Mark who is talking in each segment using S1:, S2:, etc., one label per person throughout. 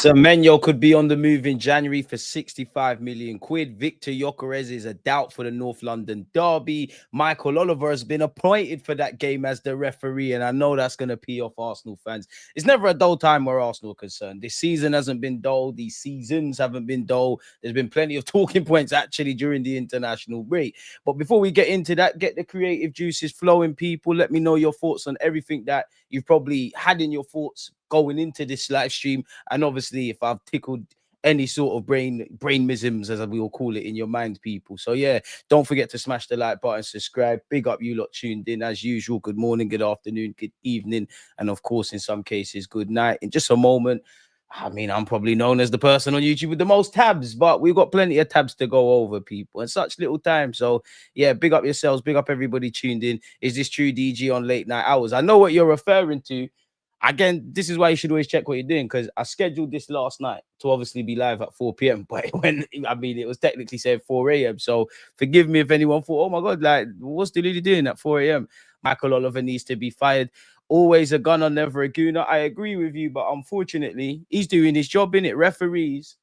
S1: Semenyo could be on the move in January for 65 million quid. Viktor Gyökeres is a doubt for the North London Derby. Michael Oliver has been appointed for that game as the referee, and I know that's going to pee off Arsenal fans. It's never a dull time where Arsenal are concerned. This season hasn't been dull. These seasons haven't been dull. There's been plenty of talking points actually during the international break. But before we get into that, get the creative juices flowing, people. Let me know your thoughts on everything that you've probably had in your thoughts going into this live stream, and obviously if I've tickled any sort of brainisms, as we will call it, in your mind, people. So yeah, don't forget to smash the like button, subscribe. Big up you lot tuned in as usual. Good morning, good afternoon, good evening, and of course in some cases good night. In just a moment, I mean, I'm probably known as the person on YouTube with the most tabs, but we've got plenty of tabs to go over, people, and such little time. So yeah, big up yourselves, big up everybody tuned in. Is this true DG on late night hours? I know what you're referring to. Again, this is why you should always check what you're doing, because I scheduled this last night to obviously be live at 4 p.m. But it was technically said 4 a.m. So forgive me if anyone thought, oh my God, like, what's Deluded doing at 4 a.m.? Michael Oliver needs to be fired. Always a gunner, never a gooner. I agree with you, but unfortunately, he's doing his job, innit? Referees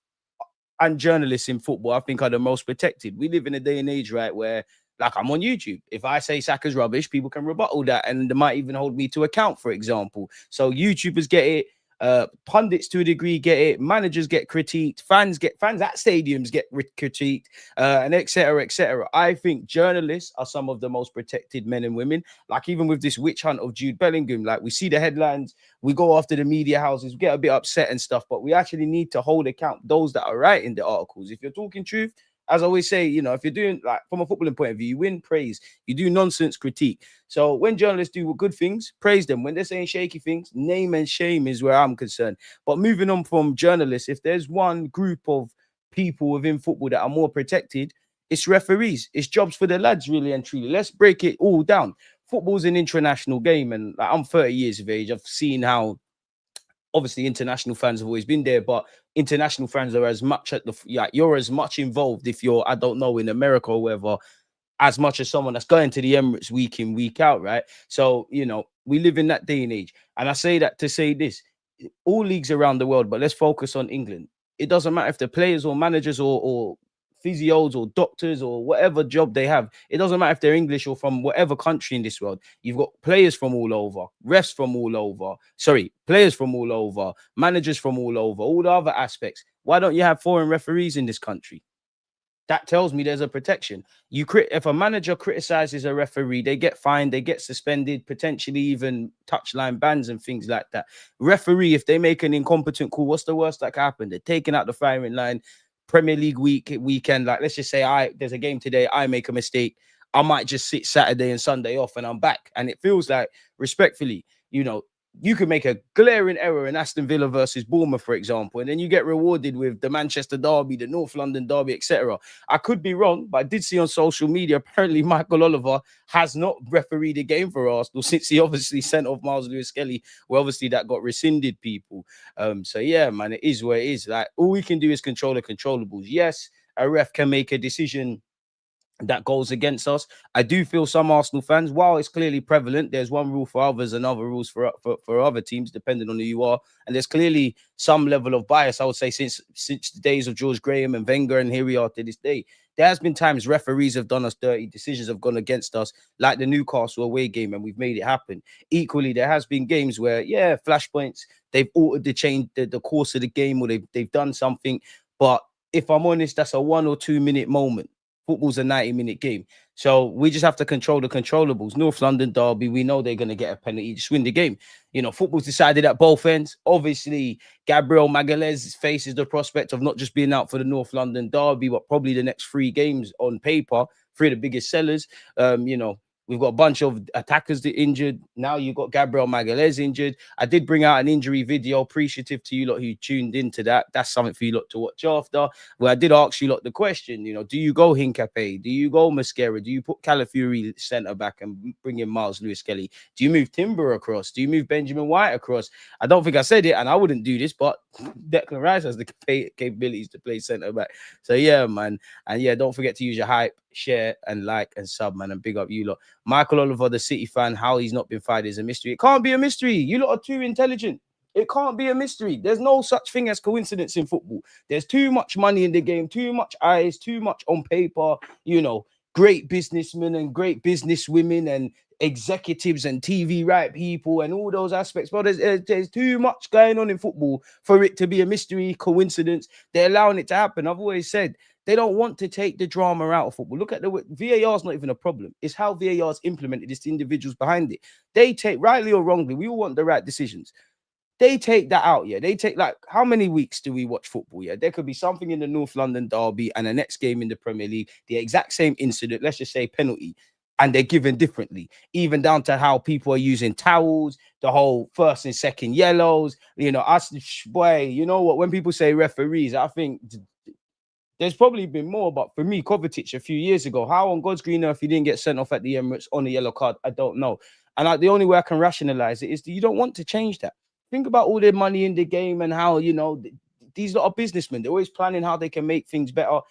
S1: and journalists in football, I think, are the most protected. We live in a day and age, right, where, like, I'm on YouTube. If I say Saka's rubbish, people can rebuttal that, and they might even hold me to account, for example. So YouTubers get it, pundits to a degree get it, managers get critiqued, fans at stadiums get critiqued, and etc. etc. I think journalists are some of the most protected men and women. Like, even with this witch hunt of Jude Bellingham, like, we see the headlines, we go after the media houses, we get a bit upset and stuff, but we actually need to hold account those that are writing the articles. If you're talking truth, as I always say, you know, if you're doing, like, from a footballing point of view, you win praise, you do nonsense critique. So when journalists do good things, praise them. When they're saying shaky things, name and shame is where I'm concerned. But moving on from journalists, if there's one group of people within football that are more protected, it's referees. It's jobs for the lads, really and truly. Let's break it all down. Football's an international game, and, like, I'm 30 years of age. I've seen how, obviously, international fans have always been there, but international fans are as much at the, you're as much involved if you're, I don't know, in America or wherever, as much as someone that's going to the Emirates week in, week out, right? So, you know, we live in that day and age. And I say that to say this, all leagues around the world, but let's focus on England. It doesn't matter if the players or managers or physios or doctors or whatever job they have. It doesn't matter if they're English or from whatever country in this world. You've got players from all over, refs from all over, players from all over, managers from all over, all the other aspects. Why don't you have foreign referees in this country? That tells me there's a protection. If a manager criticizes a referee, they get fined, they get suspended, potentially even touchline bans and things like that. Referee, if they make an incompetent call, what's the worst that can happen? They're taken out the firing line. Premier League weekend, like, let's just say there's a game today, I make a mistake, I might just sit Saturday and Sunday off and I'm back. And it feels like, respectfully, you know, you could make a glaring error in Aston Villa versus Bournemouth, for example, and then you get rewarded with the Manchester Derby, the North London Derby, etc. I could be wrong, but I did see on social media, apparently Michael Oliver has not refereed a game for Arsenal since he obviously sent off Miles Lewis-Skelly. Well, obviously that got rescinded, people. So yeah, man, it is what it is. Like, all we can do is control the controllables. Yes, a ref can make a decision that goes against us. I do feel some Arsenal fans, while it's clearly prevalent, there's one rule for others and other rules for other teams, depending on who you are. And there's clearly some level of bias, I would say, since the days of George Graham and Wenger, and here we are to this day. There has been times referees have done us dirty, decisions have gone against us, like the Newcastle away game, and we've made it happen. Equally, there has been games where, yeah, flashpoints, they've altered the course of the game, or they've done something. But if I'm honest, that's a 1 or 2 minute moment. Football's a 90-minute game. So we just have to control the controllables. North London Derby, we know they're going to get a penalty, just win the game. You know, football's decided at both ends. Obviously, Gabriel Magalhaes faces the prospect of not just being out for the North London Derby, but probably the next 3 games on paper, 3 of the biggest sellers. You know, we've got a bunch of attackers that injured. Now you've got Gabriel Magalhaes injured. I did bring out an injury video, appreciative to you lot who tuned into that. That's something for you lot to watch after. Where I did ask you lot the question, you know, do you go Hincapié? Do you go Mascara? Do you put Calafiori centre back and bring in Miles Lewis-Skelly? Do you move Timber across? Do you move Benjamin White across? I don't think I said it, and I wouldn't do this, but Declan Rice has the capabilities to play centre back. So yeah, man. And yeah, don't forget to use your hype, share and like and sub, man, and big up you lot. Michael Oliver, the City fan, how he's not been fired is a mystery. It can't be a mystery. You lot are too intelligent. It can't be a mystery. There's no such thing as coincidence in football. There's too much money in the game, too much eyes, too much on paper, you know, great businessmen and great businesswomen and executives and TV right people and all those aspects. But there's too much going on in football for it to be a mystery, coincidence. They're allowing it to happen. I've always said they don't want to take the drama out of football. Look at the VAR is not even a problem. It's how VAR is implemented. It's the individuals behind it. They take, rightly or wrongly, we all want the right decisions. They take that out, yeah. They take, like, how many weeks do we watch football? Yeah, there could be something in the North London Derby and the next game in the Premier League, the exact same incident, let's just say penalty, and they're given differently, even down to how people are using towels, the whole first and second yellows. You know, us, boy, you know what? When people say referees, I think there's probably been more, but for me, Kovacic a few years ago, how on God's green earth he didn't get sent off at the Emirates on a yellow card, I don't know. And the only way I can rationalize it is that you don't want to change that. Think about all the money in the game and how, you know, these lot are businessmen. They're always planning how they can make things better.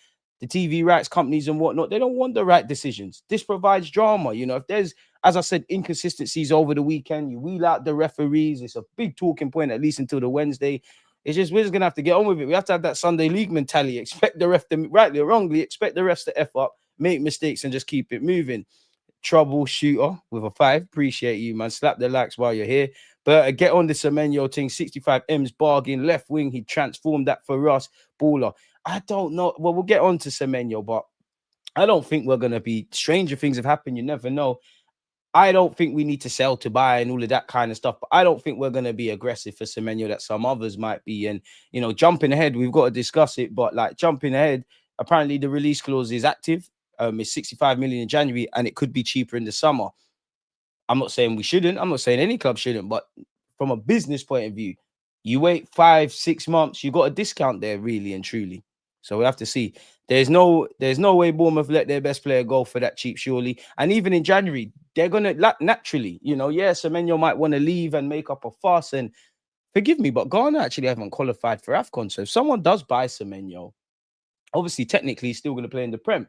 S1: The TV rights companies and whatnot, they don't want the right decisions. This provides drama. You know, if there's, as I said, inconsistencies over the weekend, you wheel out the referees. It's a big talking point, at least until the Wednesday. It's just, we're just going to have to get on with it. We have to have that Sunday league mentality. Expect the ref to, rightly or wrongly, expect the refs to F up, make mistakes and just keep it moving. Troubleshooter with a 5. Appreciate you, man. Slap the likes while you're here. But get on the Semenyo thing. 65 M's bargain. Left wing. He transformed that for us. Baller. I don't know. Well, we'll get on to Semenyo, but I don't think we're going to be... Stranger things have happened. You never know. I don't think we need to sell to buy and all of that kind of stuff. But I don't think we're going to be aggressive for Semenyo that some others might be. And, you know, jumping ahead, we've got to discuss it. But, like, jumping ahead, apparently the release clause is active. It's 65 million in January, and it could be cheaper in the summer. I'm not saying we shouldn't. I'm not saying any club shouldn't. But from a business point of view, you wait 5-6 months, you got a discount there, really and truly. So we have to see. There's no way Bournemouth let their best player go for that cheap, surely. And even in January, they're gonna naturally, you know, yeah, Semenyo might want to leave and make up a fuss. And forgive me, but Ghana actually haven't qualified for AFCON. So if someone does buy Semenyo, obviously technically he's still going to play in the Prem.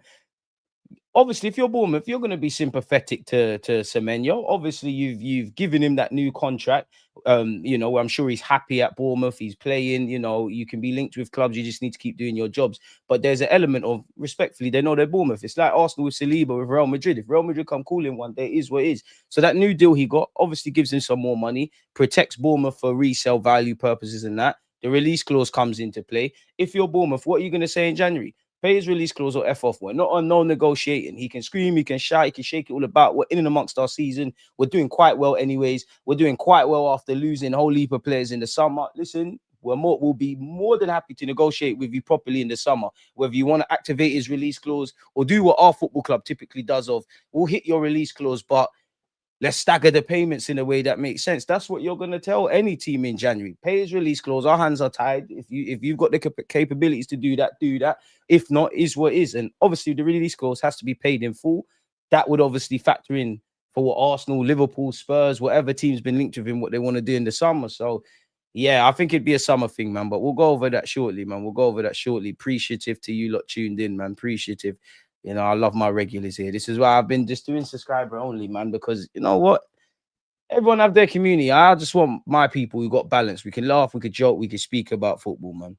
S1: Obviously, if you're Bournemouth, you're going to be sympathetic to Semenyo. Obviously, you've given him that new contract. You know, I'm sure he's happy at Bournemouth. He's playing. You know, you can be linked with clubs. You just need to keep doing your jobs. But there's an element of, respectfully, they know they're Bournemouth. It's like Arsenal with Saliba with Real Madrid. If Real Madrid come calling one day, it is what it is. So that new deal he got obviously gives him some more money, protects Bournemouth for resale value purposes and that. The release clause comes into play. If you're Bournemouth, what are you going to say in January? Pay his release clause or F off. We're not on no negotiating. He can scream, he can shout, he can shake it all about. We're in and amongst our season. We're doing quite well anyways. We're doing quite well after losing a whole heap of players in the summer. Listen, we'll be more than happy to negotiate with you properly in the summer. Whether you want to activate his release clause or do what our football club typically does of, we'll hit your release clause, but let's stagger the payments in a way that makes sense. That's what you're going to tell any team in January. Pay his release clause. Our hands are tied. If you've got the capabilities to do that, do that. If not, is what is. And obviously, the release clause has to be paid in full. That would obviously factor in for what Arsenal, Liverpool, Spurs, whatever team's been linked with him, what they want to do in the summer. So, yeah, I think it'd be a summer thing, man. But we'll go over that shortly, man. We'll go over that shortly. Appreciative to you lot tuned in, man. Appreciative. You know, I love my regulars here. This is why I've been just doing subscriber only, man, because you know what? Everyone have their community. I just want my people who got balance. We can laugh, we could joke, we could speak about football, man.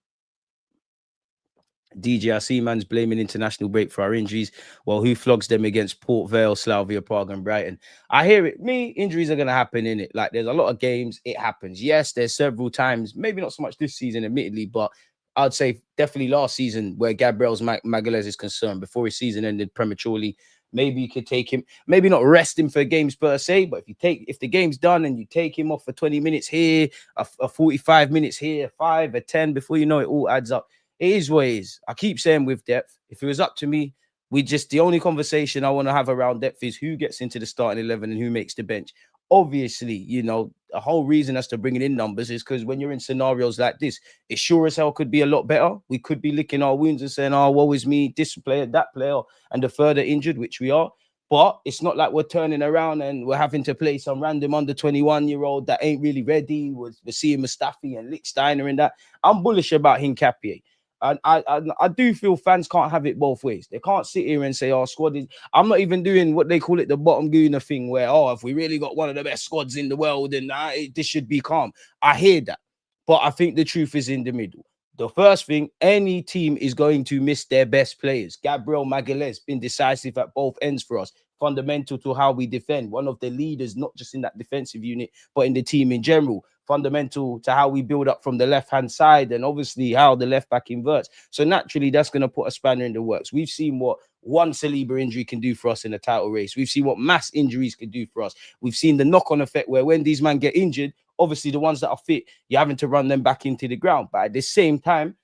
S1: DJ, I see man's blaming international break for our injuries. Well, who flogs them against Port Vale, Slavia, Prague, and Brighton? I hear it. Injuries are going to happen, in it. Like, there's a lot of games. It happens. Yes, there's several times, maybe not so much this season, admittedly, but I'd say definitely last season where Gabriel's Magalhaes is concerned, before his season ended prematurely. Maybe you could take him, maybe not rest him for games per se, but if the game's done and you take him off for 20 minutes here, a 45 minutes here, 5 or 10, before you know it all adds up. It is what it is. I keep saying with depth, if it was up to me, the only conversation I want to have around depth is who gets into the starting 11 and who makes the bench. Obviously, you know, the whole reason as to bringing in numbers is because when you're in scenarios like this, it sure as hell could be a lot better. We could be licking our wounds and saying, oh, woe is me, this player, that player, and the further injured, which we are. But it's not like we're turning around and we're having to play some random under 21-year-old that ain't really ready. We're seeing Mustafi and Lichtsteiner and that. I'm bullish about Hincapié. And I do feel fans can't have it both ways. They can't sit here and say, our squad is... I'm not even doing what they call it, the bottom Gooner thing, where, if we really got one of the best squads in the world, then this should be calm. I hear that. But I think the truth is in the middle. The first thing, any team is going to miss their best players. Gabriel Magalhaes been decisive at both ends for us, fundamental to how we defend. One of the leaders, not just in that defensive unit, but in the team in general. Fundamental to how we build up from the left-hand side and obviously how the left back inverts. So naturally, that's going to put a spanner in the works. We've seen what one Saliba injury can do for us in the title race. We've seen what mass injuries can do for us. We've seen the knock-on effect where when these men get injured, obviously the ones that are fit, you're having to run them back into the ground. But at the same time,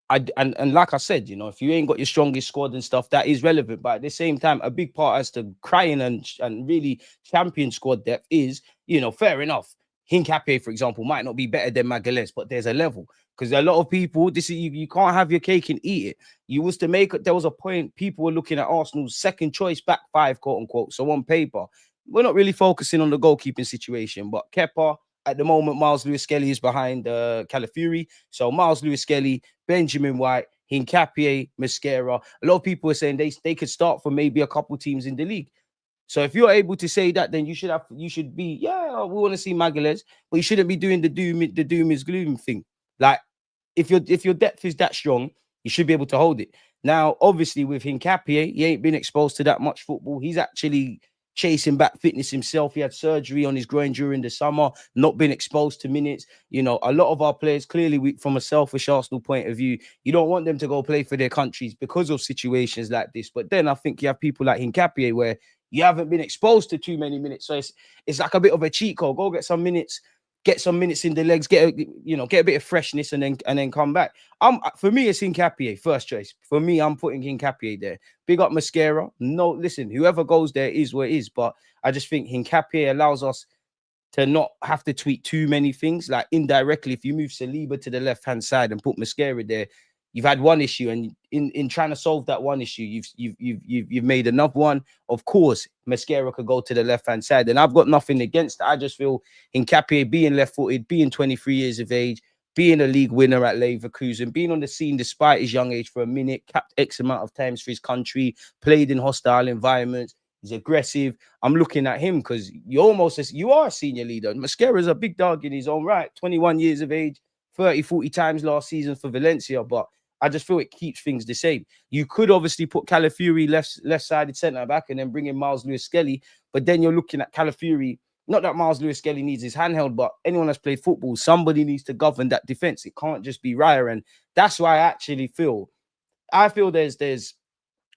S1: and like I said, if you ain't got your strongest squad and stuff, that is relevant. But at the same time, a big part as to crying and really champion squad depth is, fair enough. Hincapié, for example, might not be better than Magalhaes, but there's a level. Because a lot of people, this is you can't have your cake and eat it. There was a point people were looking at Arsenal's second choice back five, quote unquote. So on paper, we're not really focusing on the goalkeeping situation. But Kepa, at the moment, Miles Lewis-Skelly is behind Calafiori. So Miles Lewis-Skelly, Benjamin White, Hincapié, Mosquera. A lot of people are saying they could start for maybe a couple teams in the league. So if you're able to say that, then you should be, we want to see Magalhaes, but you shouldn't be doing the doom is gloom thing. Like, if your depth is that strong, you should be able to hold it. Now, obviously, with Hincapié, he ain't been exposed to that much football. He's actually chasing back fitness himself. He had surgery on his groin during the summer, not been exposed to minutes. A lot of our players, clearly, from a selfish Arsenal point of view, you don't want them to go play for their countries because of situations like this. But then I think you have people like Hincapié where you haven't been exposed to too many minutes. So it's like a bit of a cheat code. Go get some minutes in the legs, get a bit of freshness and then come back. For me, it's Hincapié, first choice. For me, I'm putting Hincapié there. Big up Mosquera. No, listen, whoever goes there is what it is. But I just think Hincapié allows us to not have to tweak too many things. Like indirectly, if you move Saliba to the left-hand side and put Mosquera there, you've had one issue, and in trying to solve that one issue, you've made another one. Of course, Mosquera could go to the left-hand side, and I've got nothing against that. I just feel Hincapié being left-footed, being 23 years of age, being a league winner at Leverkusen, being on the scene despite his young age for a minute, capped X amount of times for his country, played in hostile environments. He's aggressive. I'm looking at him because you are a senior leader. Mosquera's a big dog in his own right, 21 years of age, 30, 40 times last season for Valencia, but I just feel it keeps things the same. You could obviously put Calafiori left-sided centre-back and then bring in Miles Lewis-Skelly, but then you're looking at Calafiori. Not that Miles Lewis-Skelly needs his handheld, but anyone that's played football, somebody needs to govern that defence. It can't just be Raya, and that's why I feel there's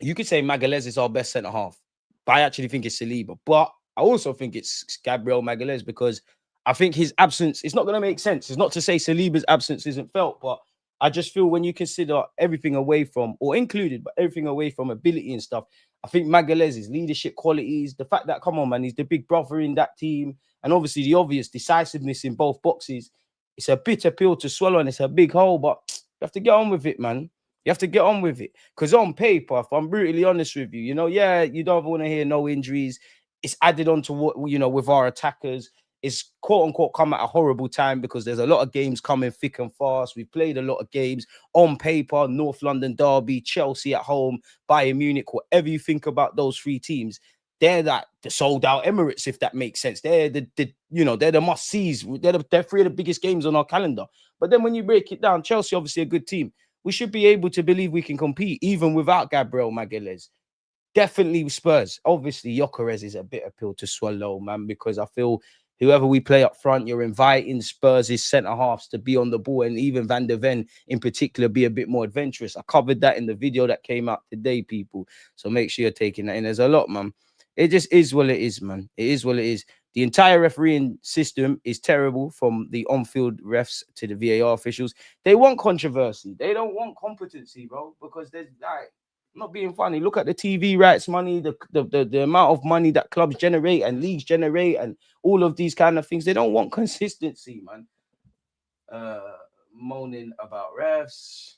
S1: you could say Magalhaes is our best centre-half, but I actually think it's Saliba. But I also think it's Gabriel Magalhaes because I think his absence, it's not going to make sense. It's not to say Saliba's absence isn't felt, but I just feel when you consider everything away from, or included, but everything away from ability and stuff, I think Magalhaes' leadership qualities, the fact that, come on, man, he's the big brother in that team, and obviously the obvious decisiveness in both boxes, it's a bitter pill to swallow and it's a big hole, but you have to get on with it, man. You have to get on with it. Because on paper, if I'm brutally honest with you, you don't want to hear no injuries. It's added on to what, with our attackers. It's quote unquote come at a horrible time because there's a lot of games coming thick and fast. We've played a lot of games on paper, North London Derby, Chelsea at home, Bayern Munich, whatever you think about those three teams. They're the sold out Emirates, if that makes sense. They're they're the must sees. They're three of the biggest games on our calendar. But then when you break it down, Chelsea obviously a good team. We should be able to believe we can compete even without Gabriel Magalhaes. Definitely Spurs. Obviously, Gyökeres is a bitter pill to swallow, man, because I feel whoever we play up front, you're inviting Spurs' centre-halves to be on the ball, and even Van der Ven in particular be a bit more adventurous. I covered that in the video that came out today, people. So make sure you're taking that in. There's a lot, man. It just is what it is, man. It is what it is. The entire refereeing system is terrible, from the on-field refs to the VAR officials. They want controversy. They don't want competency, bro, because there's like, I'm not being funny. Look at the TV rights money, the amount of money that clubs generate and leagues generate and all of these kind of things. They don't want consistency, man. Moaning about refs,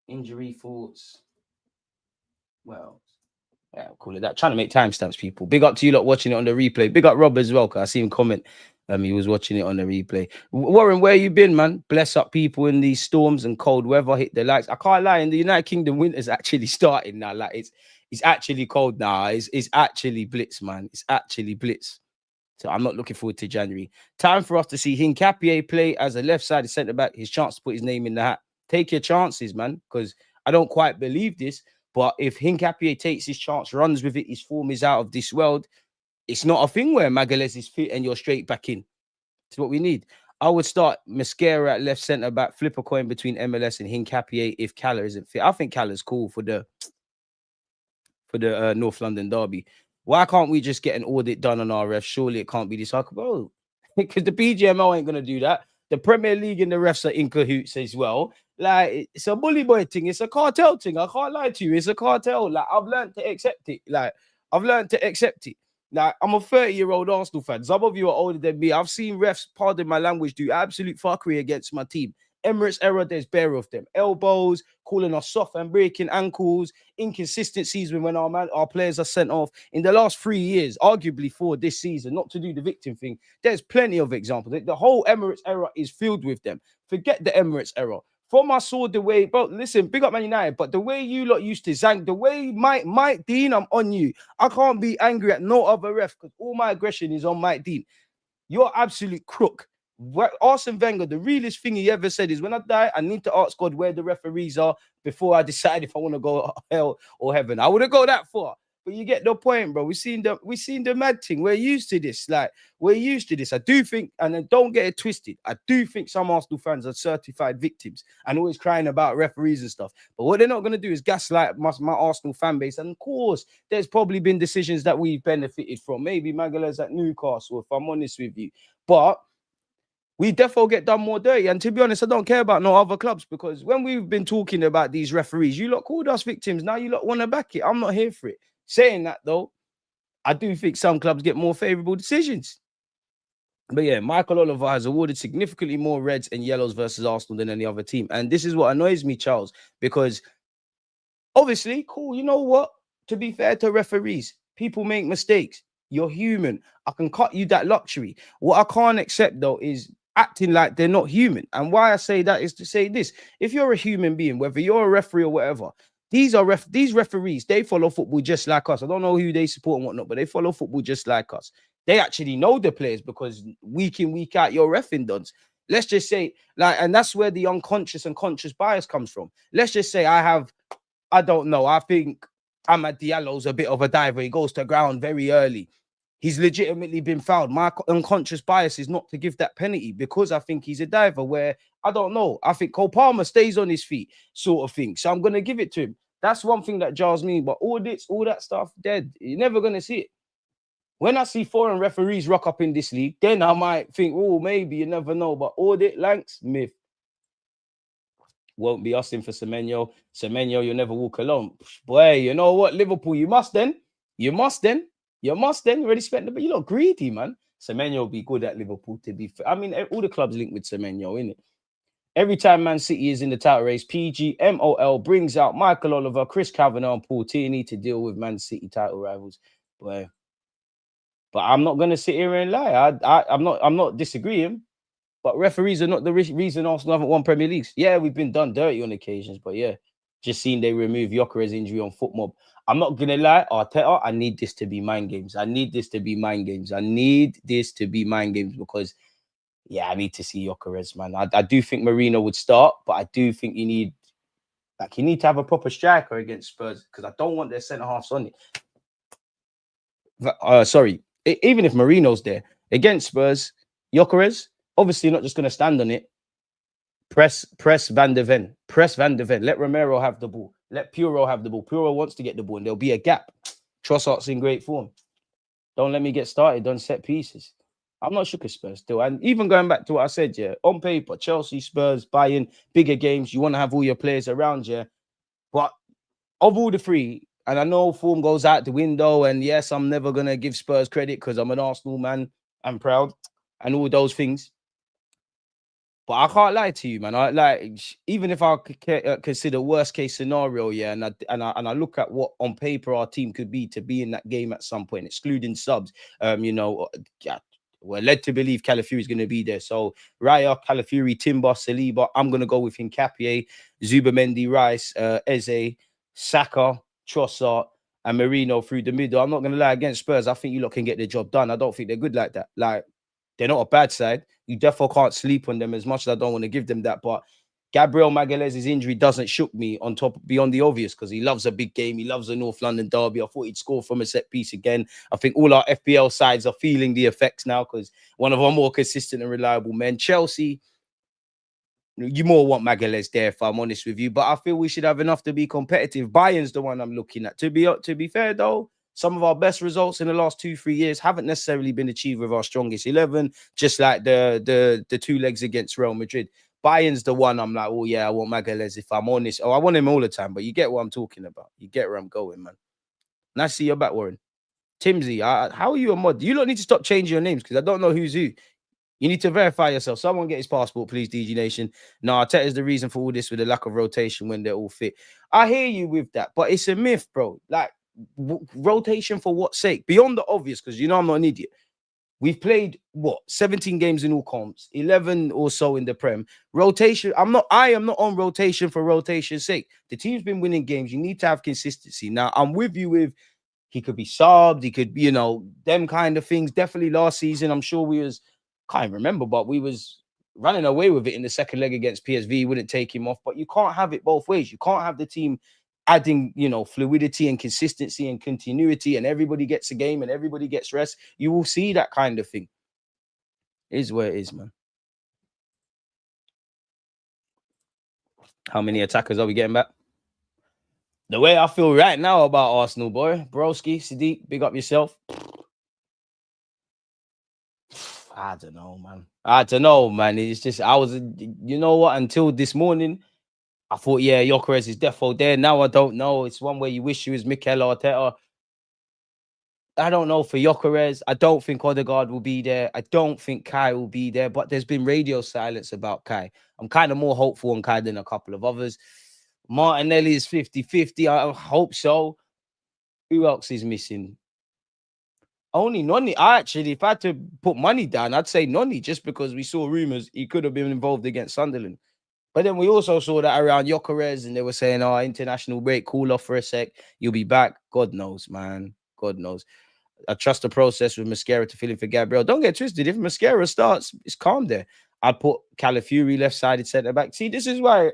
S1: injury thoughts. Well, yeah, I'll call it that. Trying to make timestamps, people. Big up to you lot watching it on the replay. Big up Rob as well, because I see him comment. He was watching it on the replay. Warren, where you been, man? Bless up people in these storms and cold weather. Hit the likes. I can't lie. In the United Kingdom, winter's actually starting now. Like it's actually cold now. It's actually blitz, man. It's actually blitz. So I'm not looking forward to January. Time for us to see Hincapié play as a left-sided centre-back. His chance to put his name in the hat. Take your chances, man, because I don't quite believe this. But if Hincapié takes his chance, runs with it, his form is out of this world, it's not a thing where Magalhaes is fit and you're straight back in. It's what we need. I would start Mosquera at left centre-back, flip a coin between MLS and Hincapié if Calla isn't fit. I think Calla's cool for the North London Derby. Why can't we just get an audit done on our refs? Surely it can't be this hard. Bro, because the PGMO ain't going to do that. The Premier League and the refs are in cahoots as well. Like, it's a bully boy thing. It's a cartel thing. I can't lie to you. It's a cartel. Like, I've learned to accept it. Like, I'm a 30-year-old Arsenal fan. Some of you are older than me. I've seen refs, pardon my language, do absolute fuckery against my team. Emirates error, there's bare of them. Elbows, calling us soft and breaking ankles, inconsistencies when our players are sent off. In the last 3 years, arguably 4 this season, not to do the victim thing, there's plenty of examples. The whole Emirates error is filled with them. Forget the Emirates error. From I saw the way, bro, listen, big up Man United, but the way you lot used to zang, the way Mike Dean, I'm on you. I can't be angry at no other ref because all my aggression is on Mike Dean. You're absolute crook. Arsene Wenger, the realest thing he ever said is, when I die, I need to ask God where the referees are before I decide if I want to go hell or heaven. I wouldn't go that far, but you get the point, bro. We've seen the mad thing. We're used to this. Like, we're used to this. I do think, and then don't get it twisted, I do think some Arsenal fans are certified victims and always crying about referees and stuff. But what they're not going to do is gaslight my Arsenal fan base. And of course, there's probably been decisions that we've benefited from. Maybe Magalhaes at Newcastle, if I'm honest with you. But we definitely get done more dirty. And to be honest, I don't care about no other clubs, because when we've been talking about these referees, you lot called us victims. Now you lot want to back it. I'm not here for it. Saying that, though, I do think some clubs get more favourable decisions. But yeah, Michael Oliver has awarded significantly more reds and yellows versus Arsenal than any other team. And this is what annoys me, Charles, because obviously, cool, you know what? To be fair to referees, people make mistakes. You're human. I can cut you that luxury. What I can't accept, though, is acting like they're not human. And why I say that is to say this: if you're a human being, whether you're a referee or whatever, these referees, they follow football just like us. I don't know who they support and whatnot, but they follow football just like us. They actually know the players because week in, week out, you're reffing dons. Let's just say, like, and that's where the unconscious and conscious bias comes from. Let's just say I don't know, I think Amad Diallo's a bit of a diver. He goes to ground very early. He's legitimately been fouled. My unconscious bias is not to give that penalty because I think he's a diver, where, I don't know, I think Cole Palmer stays on his feet, sort of thing. So I'm going to give it to him. That's one thing that jars me. But audits, all that stuff, dead. You're never going to see it. When I see foreign referees rock up in this league, then I might think, oh, maybe, you never know. But audit, Lanks, myth. Won't be us in for Semenyo. Semenyo, you'll never walk alone. Boy, you know what? Liverpool, you must then. Already spent the, but you're not greedy, man. Semenyo will be good at Liverpool, to be fair. I mean, all the clubs linked with Semenyo, innit? Every time Man City is in the title race, PGMOL brings out Michael Oliver, Chris Kavanagh, and Paul Tierney to deal with Man City title rivals. Boy. But I'm not going to sit here and lie. I'm not disagreeing. But referees are not the reason Arsenal haven't won Premier Leagues. Yeah, we've been done dirty on occasions, but yeah, just seen they remove Gyökeres' injury on foot mob. I'm not going to lie, Arteta, I need this to be mind games. Because, yeah, I need to see Gyökeres, man. I do think Marino would start, but I do think you need to have a proper striker against Spurs, because I don't want their centre-halves on it. Even if Marino's there, against Spurs, Gyökeres, obviously not just going to stand on it. Press Van de Ven. Let Romero have the ball. Let Puro have the ball. Puro wants to get the ball, and there'll be a gap. Trossard's in great form. Don't let me get started on set pieces. I'm not shook at Spurs still. And even going back to what I said, yeah, on paper, Chelsea, Spurs, Bayern, bigger games, you want to have all your players around you. But of all the three, and I know form goes out the window, and yes, I'm never going to give Spurs credit because I'm an Arsenal man. I'm proud and all those things. But I can't lie to you, man. Even if I consider worst case scenario, yeah, and I look at what on paper our team could be to be in that game at some point, excluding subs. We're led to believe Calafiori is going to be there. So Raya, Calafiori, Timber, Saliba. I'm going to go with Hincapié, Zubamendi, Rice, Eze, Saka, Trossard, and Merino through the middle. I'm not going to lie, against Spurs, I think you lot can get the job done. I don't think they're good like that. Like, they're not a bad side. You definitely can't sleep on them, as much as I don't want to give them that. But Gabriel Magalhaes' injury doesn't shook me on top beyond the obvious, because he loves a big game. He loves the North London Derby. I thought he'd score from a set piece again. I think all our FPL sides are feeling the effects now, because one of our more consistent and reliable men. Chelsea, you more want Magalhaes there, if I'm honest with you. But I feel we should have enough to be competitive. Bayern's the one I'm looking at. To be fair, though, some of our best results in the last 2-3 years haven't necessarily been achieved with our strongest 11, just like the 2 legs against Real Madrid. Bayern's the one I'm like, oh yeah, I want Magalhaes, if I'm honest. Oh, I want him all the time, but you get what I'm talking about. You get where I'm going, man. Nice to see your back, Warren. Timsy, how are you a mod? You don't need to stop changing your names, because I don't know who's who. You need to verify yourself. Someone get his passport, please, DG Nation. No, Arteta is the reason for all this, with the lack of rotation when they're all fit. I hear you with that, but it's a myth, bro. Like, rotation for what sake? Beyond the obvious, because you know I'm not an idiot. We've played, 17 games in all comps, 11 or so in the Prem. Rotation, I am not on rotation for rotation's sake. The team's been winning games. You need to have consistency. Now, I'm with you with, he could be subbed, he could, them kind of things. Definitely last season, I'm sure can't even remember, but we was running away with it in the second leg against PSV. Wouldn't take him off, but you can't have it both ways. You can't have the team adding, fluidity and consistency and continuity, and everybody gets a game and everybody gets rest. You will see that kind of thing. It is where it is, man. How many attackers are we getting back? The way I feel right now about Arsenal, boy. Broski, Sadiq, big up yourself. I don't know, man. It's just, you know what? Until this morning, I thought, yeah, Gyökeres is defo there. Now I don't know. It's one way you wish you was Mikel Arteta. I don't know for Gyökeres. I don't think Odegaard will be there. I don't think Kai will be there. But there's been radio silence about Kai. I'm kind of more hopeful on Kai than a couple of others. Martinelli is 50-50. I hope so. Who else is missing? Only Noni. If I had to put money down, I'd say Noni, just because we saw rumors he could have been involved against Sunderland. But then we also saw that around Gyökeres, and they were saying, oh, international break, cool off for a sec, you'll be back. God knows, man. God knows. I trust the process with Mascara to fill in for Gabriel. Don't get twisted. If Mascara starts, it's calm there. I'd put Calafiori left-sided centre-back. See, this is why,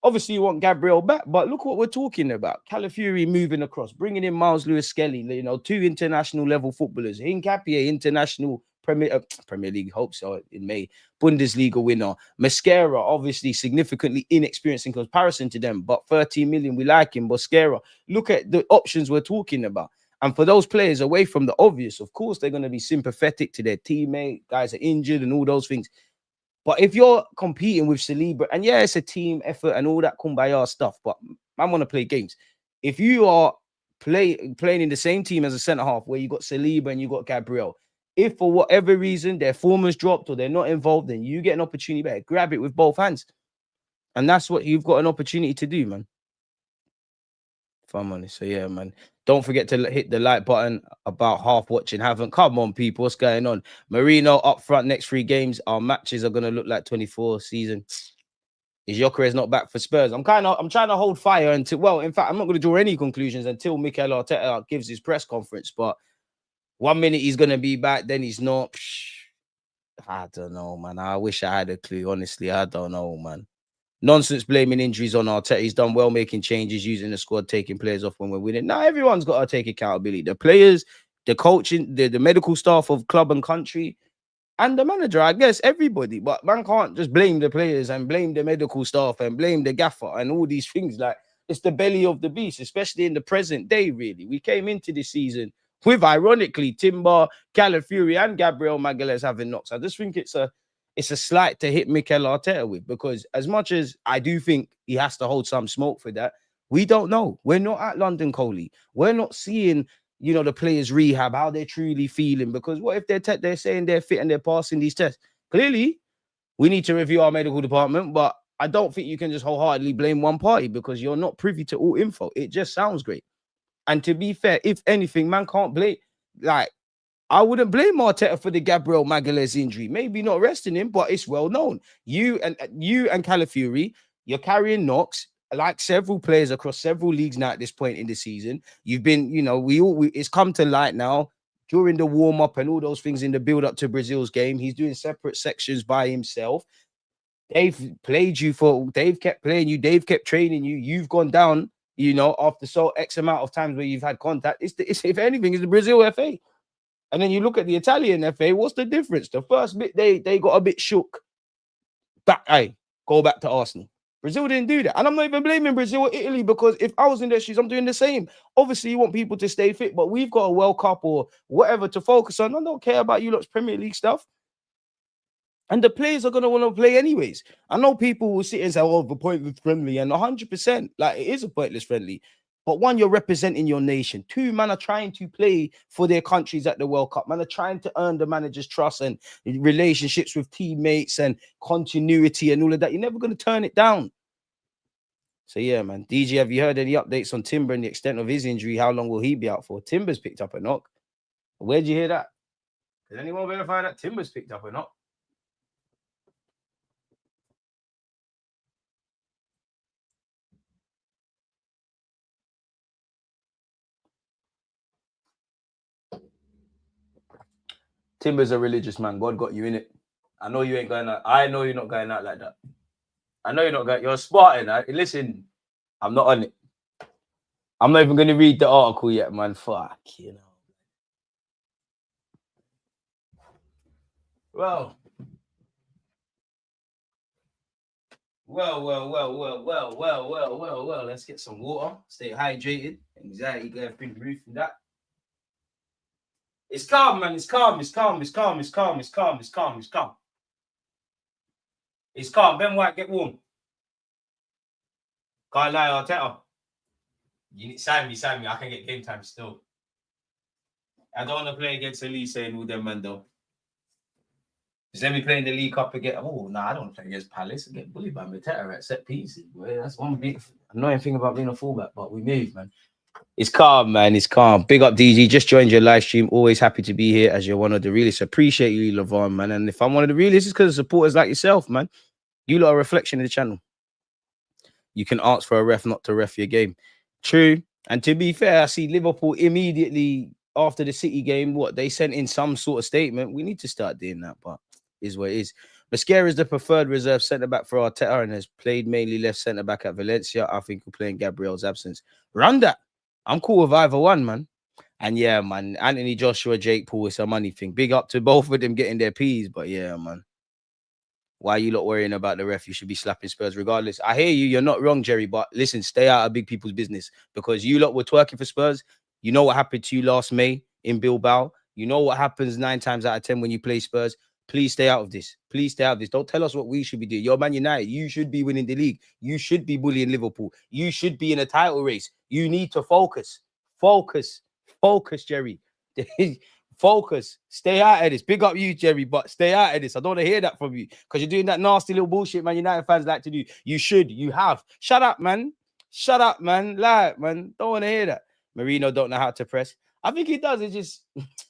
S1: obviously, you want Gabriel back, but look what we're talking about. Calafiori moving across, bringing in Miles Lewis-Skelly, 2 international level footballers. Hincapié, international Premier League, hope so, in May. Bundesliga winner. Mascara, obviously, significantly inexperienced in comparison to them, but 13 million, we like him. Mascara, look at the options we're talking about. And for those players, away from the obvious, of course, they're going to be sympathetic to their teammate. Guys are injured and all those things. But if you're competing with Saliba, and yeah, it's a team effort and all that kumbaya stuff, but I want to play games. If you are playing in the same team as a centre-half where you got Saliba and you got Gabriel, if for whatever reason their form has dropped or they're not involved, then you get an opportunity back. Grab it with both hands. And that's what you've got an opportunity to do, man. If I'm honest. So yeah, man. Don't forget to hit the like button. About half watching haven't. Come on, people. What's going on? Merino up front next 3 games. Our matches are going to look like 24 season. Is Gyökeres not back for Spurs? I'm trying to hold fire until, well, in fact, I'm not going to draw any conclusions until Mikel Arteta gives his press conference. But 1 minute he's going to be back, then he's not. I don't know, man. I wish I had a clue. Honestly, I don't know, man. Nonsense blaming injuries on Arteta. He's done well making changes, using the squad, taking players off when we're winning. Now, everyone's got to take accountability. The players, the coaching, the medical staff of club and country, and the manager, I guess, everybody. But man can't just blame the players and blame the medical staff and blame the gaffer and all these things. Like, it's the belly of the beast, especially in the present day, really. We came into this season with, ironically, Timber, Calafiori, and Gabriel Magalhaes having knocks. I just think it's a slight to hit Mikel Arteta with, because as much as I do think he has to hold some smoke for that, we don't know. We're not at London Coley. We're not seeing, the players rehab, how they're truly feeling, because what if they're saying they're fit and they're passing these tests? Clearly, we need to review our medical department, but I don't think you can just wholeheartedly blame one party, because you're not privy to all info. It just sounds great. And to be fair, if anything, man can't blame, I wouldn't blame Arteta for the Gabriel Magalhaes injury. Maybe not resting him, but it's well known. You and Calafiori, you're carrying knocks. like several players across several leagues now at this point in the season, you've been, you know, it's come to light now during the warm-up and all those things in the build-up to Brazil's game. He's doing separate sections by himself. They've played you they've kept playing you, they've kept training you. You've gone down, you know, after so X amount of times where you've had contact. It's if anything, it's the Brazil FA. And then you look at the Italian FA, what's the difference? The first bit, they got a bit shook. Go back to Arsenal. Brazil didn't do that. And I'm not even blaming Brazil or Italy, because if I was in their shoes, I'm doing the same. Obviously, you want people to stay fit, but we've got a World Cup or whatever to focus on. I don't care about you lot's Premier League stuff. And the players are going to want to play anyways. I know people will sit and say, oh, the pointless friendly. And 100%, like, it is a pointless friendly. But one, you're representing your nation. Two, man are trying to play for their countries at the World Cup. Man are trying to earn the manager's trust and relationships with teammates and continuity and all of that. You're never going to turn it down. So, yeah, man. DG, have you heard any updates on Timber and the extent of his injury? How long will he be out for? Timber's picked up a knock. Where'd you hear that? Does anyone verify that Timber's picked up a knock? Timber's a religious man. God got you in it. I know you ain't going out. I know you're not going out like that. I know you're not going. You're a Spartan. Listen, I'm not on it. I'm not even going to read the article yet, man. Fuck, you know. Well. Let's get some water. Stay hydrated. Anxiety going through the roof and that. It's calm, man. It's calm. It's calm. It's calm. It's calm. It's calm. It's calm. It's calm. It's calm. Ben White, get warm. Can't lie, Arteta. You need sign me. I can get game time still. I don't want to play against Elise and all them, man, though. Just let me play in the League Cup again. Oh, no, I don't want to play against Palace. I get bullied by Arteta at set pieces. Boy. That's one big annoying thing about being a fullback, but we move, man. It's calm, man. It's calm. Big up, DG. Just joined your live stream. Always happy to be here as you're one of the realists. Appreciate you, Lavon, man. And if I'm one of the realists, it's because of supporters like yourself, man. You lot are a reflection of the channel. You can ask for a ref not to ref your game. True. And to be fair, I see Liverpool immediately after the City game, they sent in some sort of statement. We need to start doing that, but is what it is. Mascara is the preferred reserve centre-back for Arteta and has played mainly left centre-back at Valencia. I think we'll play in Gabriel's absence. Run that. I'm cool with either one, man. And yeah, man, Anthony Joshua, Jake Paul, it's a money thing. Big up to both of them getting their P's, but yeah, man. Why are you lot worrying about the ref? You should be slapping Spurs regardless. I hear you. You're not wrong, Jerry, but listen, stay out of big people's business because you lot were twerking for Spurs. You know what happened to you last May in Bilbao. You know what happens 9 times out of 10 when you play Spurs. Please stay out of this. Please stay out of this. Don't tell us what we should be doing. You're Man United. You should be winning the league. You should be bullying Liverpool. You should be in a title race. You need to focus. Focus, Jerry. Focus. Stay out of this. Big up you, Jerry, but stay out of this. I don't want to hear that from you because you're doing that nasty little bullshit Man United fans like to do. You should. You have. Shut up, man. Shut up, man. Lie, man. Don't want to hear that. Marino don't know how to press. I think he does. It's just,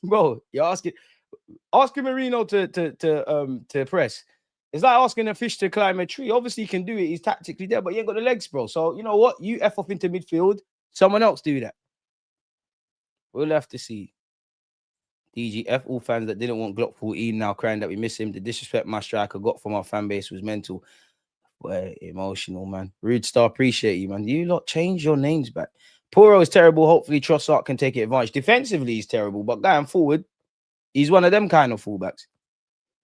S1: bro, you're asking Marino to press. It's like asking a fish to climb a tree. Obviously, he can do it. He's tactically there, but he ain't got the legs, bro. So, you know what? You F off into midfield. Someone else do that. We'll have to see. DGF, all fans that didn't want Glock 14 now crying that we miss him. The disrespect my striker got from our fan base was mental. Well, emotional, man. Rude Star, appreciate you, man. You lot change your names back. Poro is terrible. Hopefully, Trossard can take advantage. Defensively, he's terrible, but going forward, he's one of them kind of fullbacks.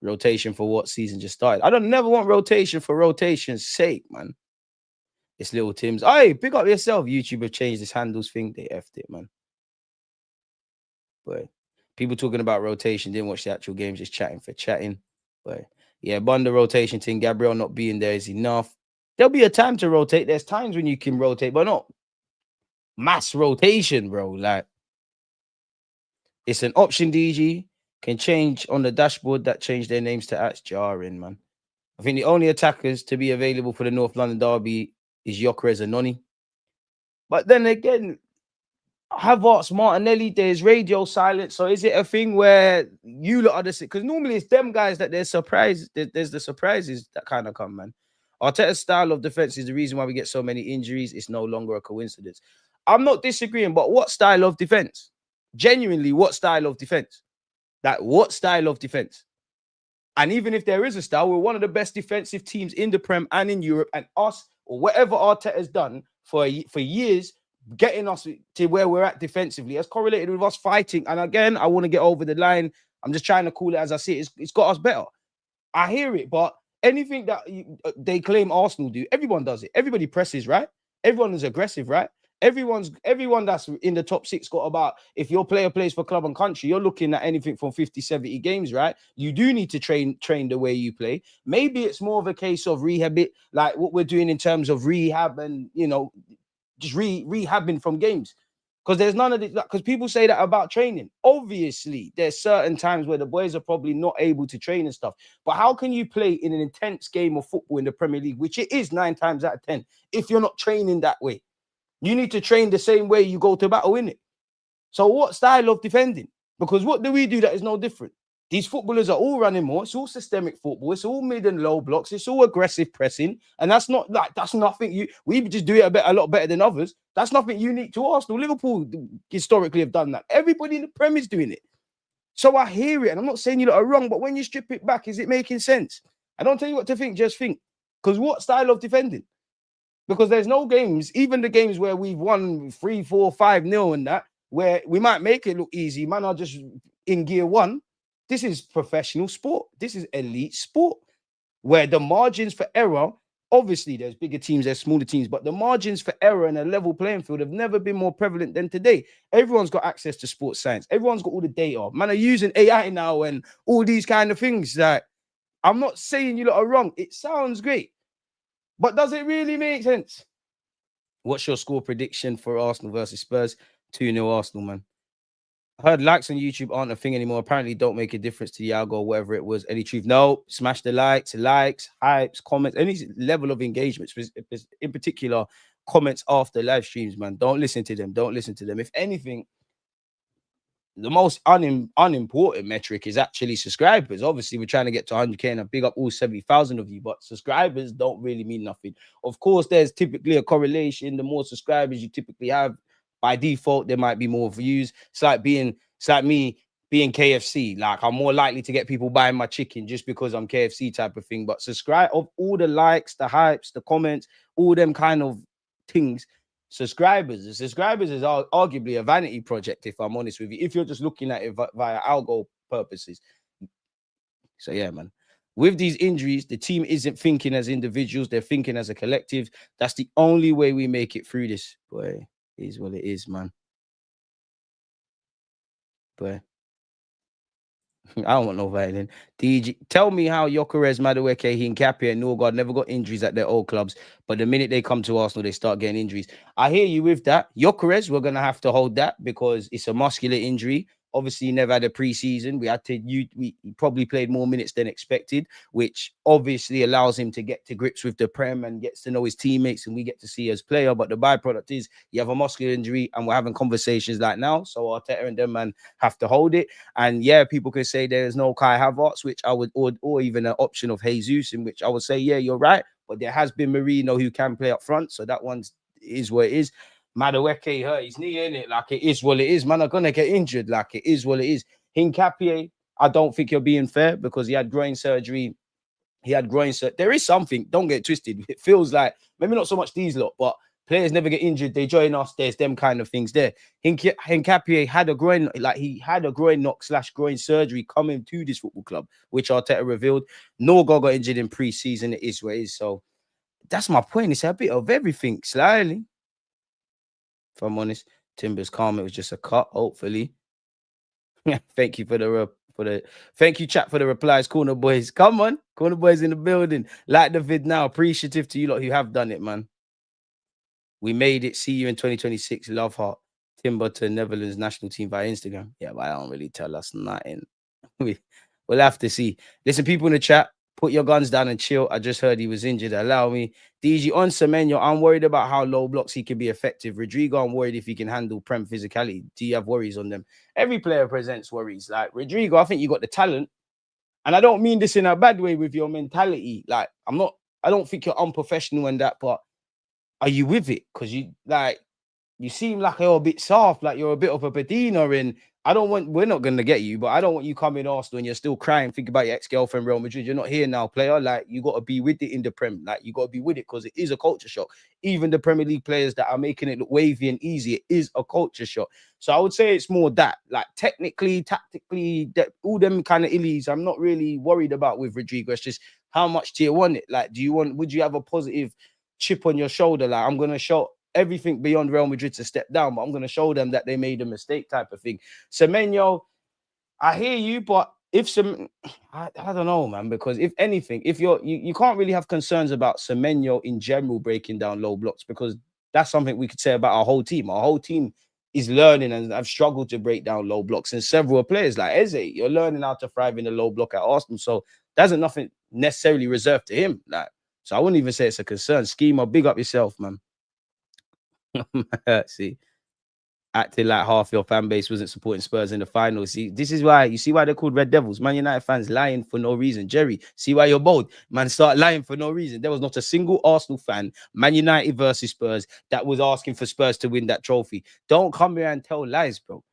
S1: Rotation for what season just started. I don't never want rotation for rotation's sake, man. It's little Tim's. Hey, pick up yourself. YouTube have changed this handles thing. They effed it, man. But people talking about rotation didn't watch the actual game, just chatting for chatting. But yeah, bond the rotation thing. Gabriel not being there is enough. There'll be a time to rotate. There's times when you can rotate, but not mass rotation, bro. Like, it's an option, DG. Can change on the dashboard that changed their names to @ jarring, man. I think the only attackers to be available for the North London Derby is Gyökeres and Noni. But then again, Havertz, Martinelli, there's radio silence. So is it a thing where you lot are the... Because normally it's them guys that there's surprise. There's the surprises that kind of come, man. Arteta's style of defense is the reason why we get so many injuries. It's no longer a coincidence. I'm not disagreeing, but what style of defense? Genuinely, what style of defense? Like, what style of defense? And even if there is a style, we're one of the best defensive teams in the Prem and in Europe, and us or whatever Arteta's done for years, getting us to where we're at defensively has correlated with us fighting. And again, I want to get over the line. I'm just trying to call it as I see it. It's got us better. I hear it, but anything that they claim Arsenal do, everyone does it. Everybody presses, right? Everyone is aggressive, right? Everyone that's in the top 6 got about, if your player plays for club and country, you're looking at anything from 50, 70 games, right? You do need to train the way you play. Maybe it's more of a case of rehab, like what we're doing in terms of rehab and, you know, just rehabbing from games. Because there's none of this, because people say that about training. Obviously, there's certain times where the boys are probably not able to train and stuff. But how can you play in an intense game of football in the Premier League, which it is 9 times out of 10, if you're not training that way? You need to train the same way you go to battle, innit? So what style of defending? Because what do we do that is no different? These footballers are all running more. It's all systemic football. It's all mid and low blocks. It's all aggressive pressing. And that's nothing we just do it a lot better than others. That's nothing unique to Arsenal. Liverpool historically have done that. Everybody in the Prem is doing it. So I hear it. And I'm not saying you lot are wrong, but when you strip it back, is it making sense? I don't tell you what to think, just think. Because what style of defending? Because there's no games, even the games where we've won 3, 4, 5-0 and that, where we might make it look easy. Man, are just in gear 1. This is professional sport. This is elite sport, where the margins for error, obviously there's bigger teams, there's smaller teams, but the margins for error in a level playing field have never been more prevalent than today. Everyone's got access to sports science. Everyone's got all the data. Man are using AI now and all these kind of things. Like, I'm not saying you lot are wrong. It sounds great. But does it really make sense? What's your score prediction for Arsenal versus Spurs? 2-0 Arsenal, man. I heard likes on YouTube aren't a thing anymore. Apparently don't make a difference to the algo or whatever it was. Any truth? No. Smash the likes, hypes, comments, any level of engagement, in particular, comments after live streams, man. Don't listen to them. Don't listen to them. If anything, the most unimportant metric is actually subscribers. Obviously, we're trying to get to 100K, and I big up all 70,000 of you, but subscribers don't really mean nothing. Of course, there's typically a correlation. The more subscribers you typically have, by default, there might be more views. It's like me being KFC. Like, I'm more likely to get people buying my chicken just because I'm KFC type of thing. But subscribe, of all the likes, the hypes, the comments, all them kind of things. Subscribers is arguably a vanity project, if I'm honest with you, if you're just looking at it via algo purposes. So yeah, man, with these injuries, the team isn't thinking as individuals, they're thinking as a collective. That's the only way we make it through this. Boy, it is what it is, man. Boy, I don't want no violin. DG, tell me how Gyökeres, Madueke, Hincapié, and Norgard never got injuries at their old clubs, but the minute they come to Arsenal, they start getting injuries. I hear you with that. Gyökeres, we're going to have to hold that because it's a muscular injury. Obviously, he never had a preseason. We probably played more minutes than expected, which obviously allows him to get to grips with the Prem and gets to know his teammates, and we get to see his player. But the byproduct is you have a muscular injury, and we're having conversations like now. So Arteta and them, man, have to hold it. And yeah, people could say there's no Kai Havertz, which I would, or even an option of Jesus, in which I would say, yeah, you're right. But there has been Marino who can play up front, so that one is what it is. Madueke hurt his knee, innit? Like, it is what it is. Man are gonna get injured. Like, it is what it is. Hincapié, I don't think you're being fair because he had groin surgery. There is something, don't get twisted. It feels like, maybe not so much these lot, but players never get injured. They join us. There's them kind of things there. Hincapié had a groin, knock / groin surgery coming to this football club, which Arteta revealed. Norgard got injured in pre-season. It is what it is. So that's my point. It's a bit of everything, slightly. If I'm honest, Timber's calm. It was just a cut, hopefully. Thank you thank you, chat, for the replies. Corner boys, come on. Corner boys in the building. Like the vid now. Appreciative to you lot who have done it, man. We made it. See you in 2026. Love heart. Timber to Netherlands national team via Instagram. Yeah, but I don't really tell us nothing. We'll have to see. Listen, people in the chat, put your guns down and chill. I just heard he was injured. Allow me. DG on Semenyo, I'm worried about how low blocks he can be effective. Rodrigo, I'm worried if he can handle Prem physicality. Do you have worries on them? Every player presents worries. Like Rodrigo, I think you got the talent. And I don't mean this in a bad way with your mentality. Like, I'm not I don't think you're unprofessional in that, but are you with it? Because you seem like you're a bit soft, like you're a bit of a Bedina, and we're not going to get you, but I don't want you coming Arsenal and you're still crying, think about your ex-girlfriend, Real Madrid. You're not here now, player. Like, you got to be with it in the Prem. Like, you got to be with it because it is a culture shock. Even the Premier League players that are making it look wavy and easy, it is a culture shock. So I would say it's more that, like, technically, tactically, all them kind of illies, I'm not really worried about with Rodrigo. It's just how much do you want it? Like, would you have a positive chip on your shoulder? Like, I'm going to show everything beyond Real Madrid to step down, but I'm going to show them that they made a mistake type of thing. Semenyo, I hear you, but I don't know, man, because if anything, if you can't really have concerns about Semenyo in general breaking down low blocks, because that's something we could say about our whole team. Our whole team is learning and I've struggled to break down low blocks, and several players like Eze, you're learning how to thrive in the low block at Arsenal. So there's nothing necessarily reserved to him. Like, so I wouldn't even say it's a concern. Schema, big up yourself, man. See, acting like half your fan base wasn't supporting Spurs in the final. See, this is why you see why they're called Red Devils. Man United fans lying for no reason. Jerry, see why you're bold. Man, start lying for no reason. There was not a single Arsenal fan, Man United versus Spurs, that was asking for Spurs to win that trophy. Don't come here and tell lies, bro.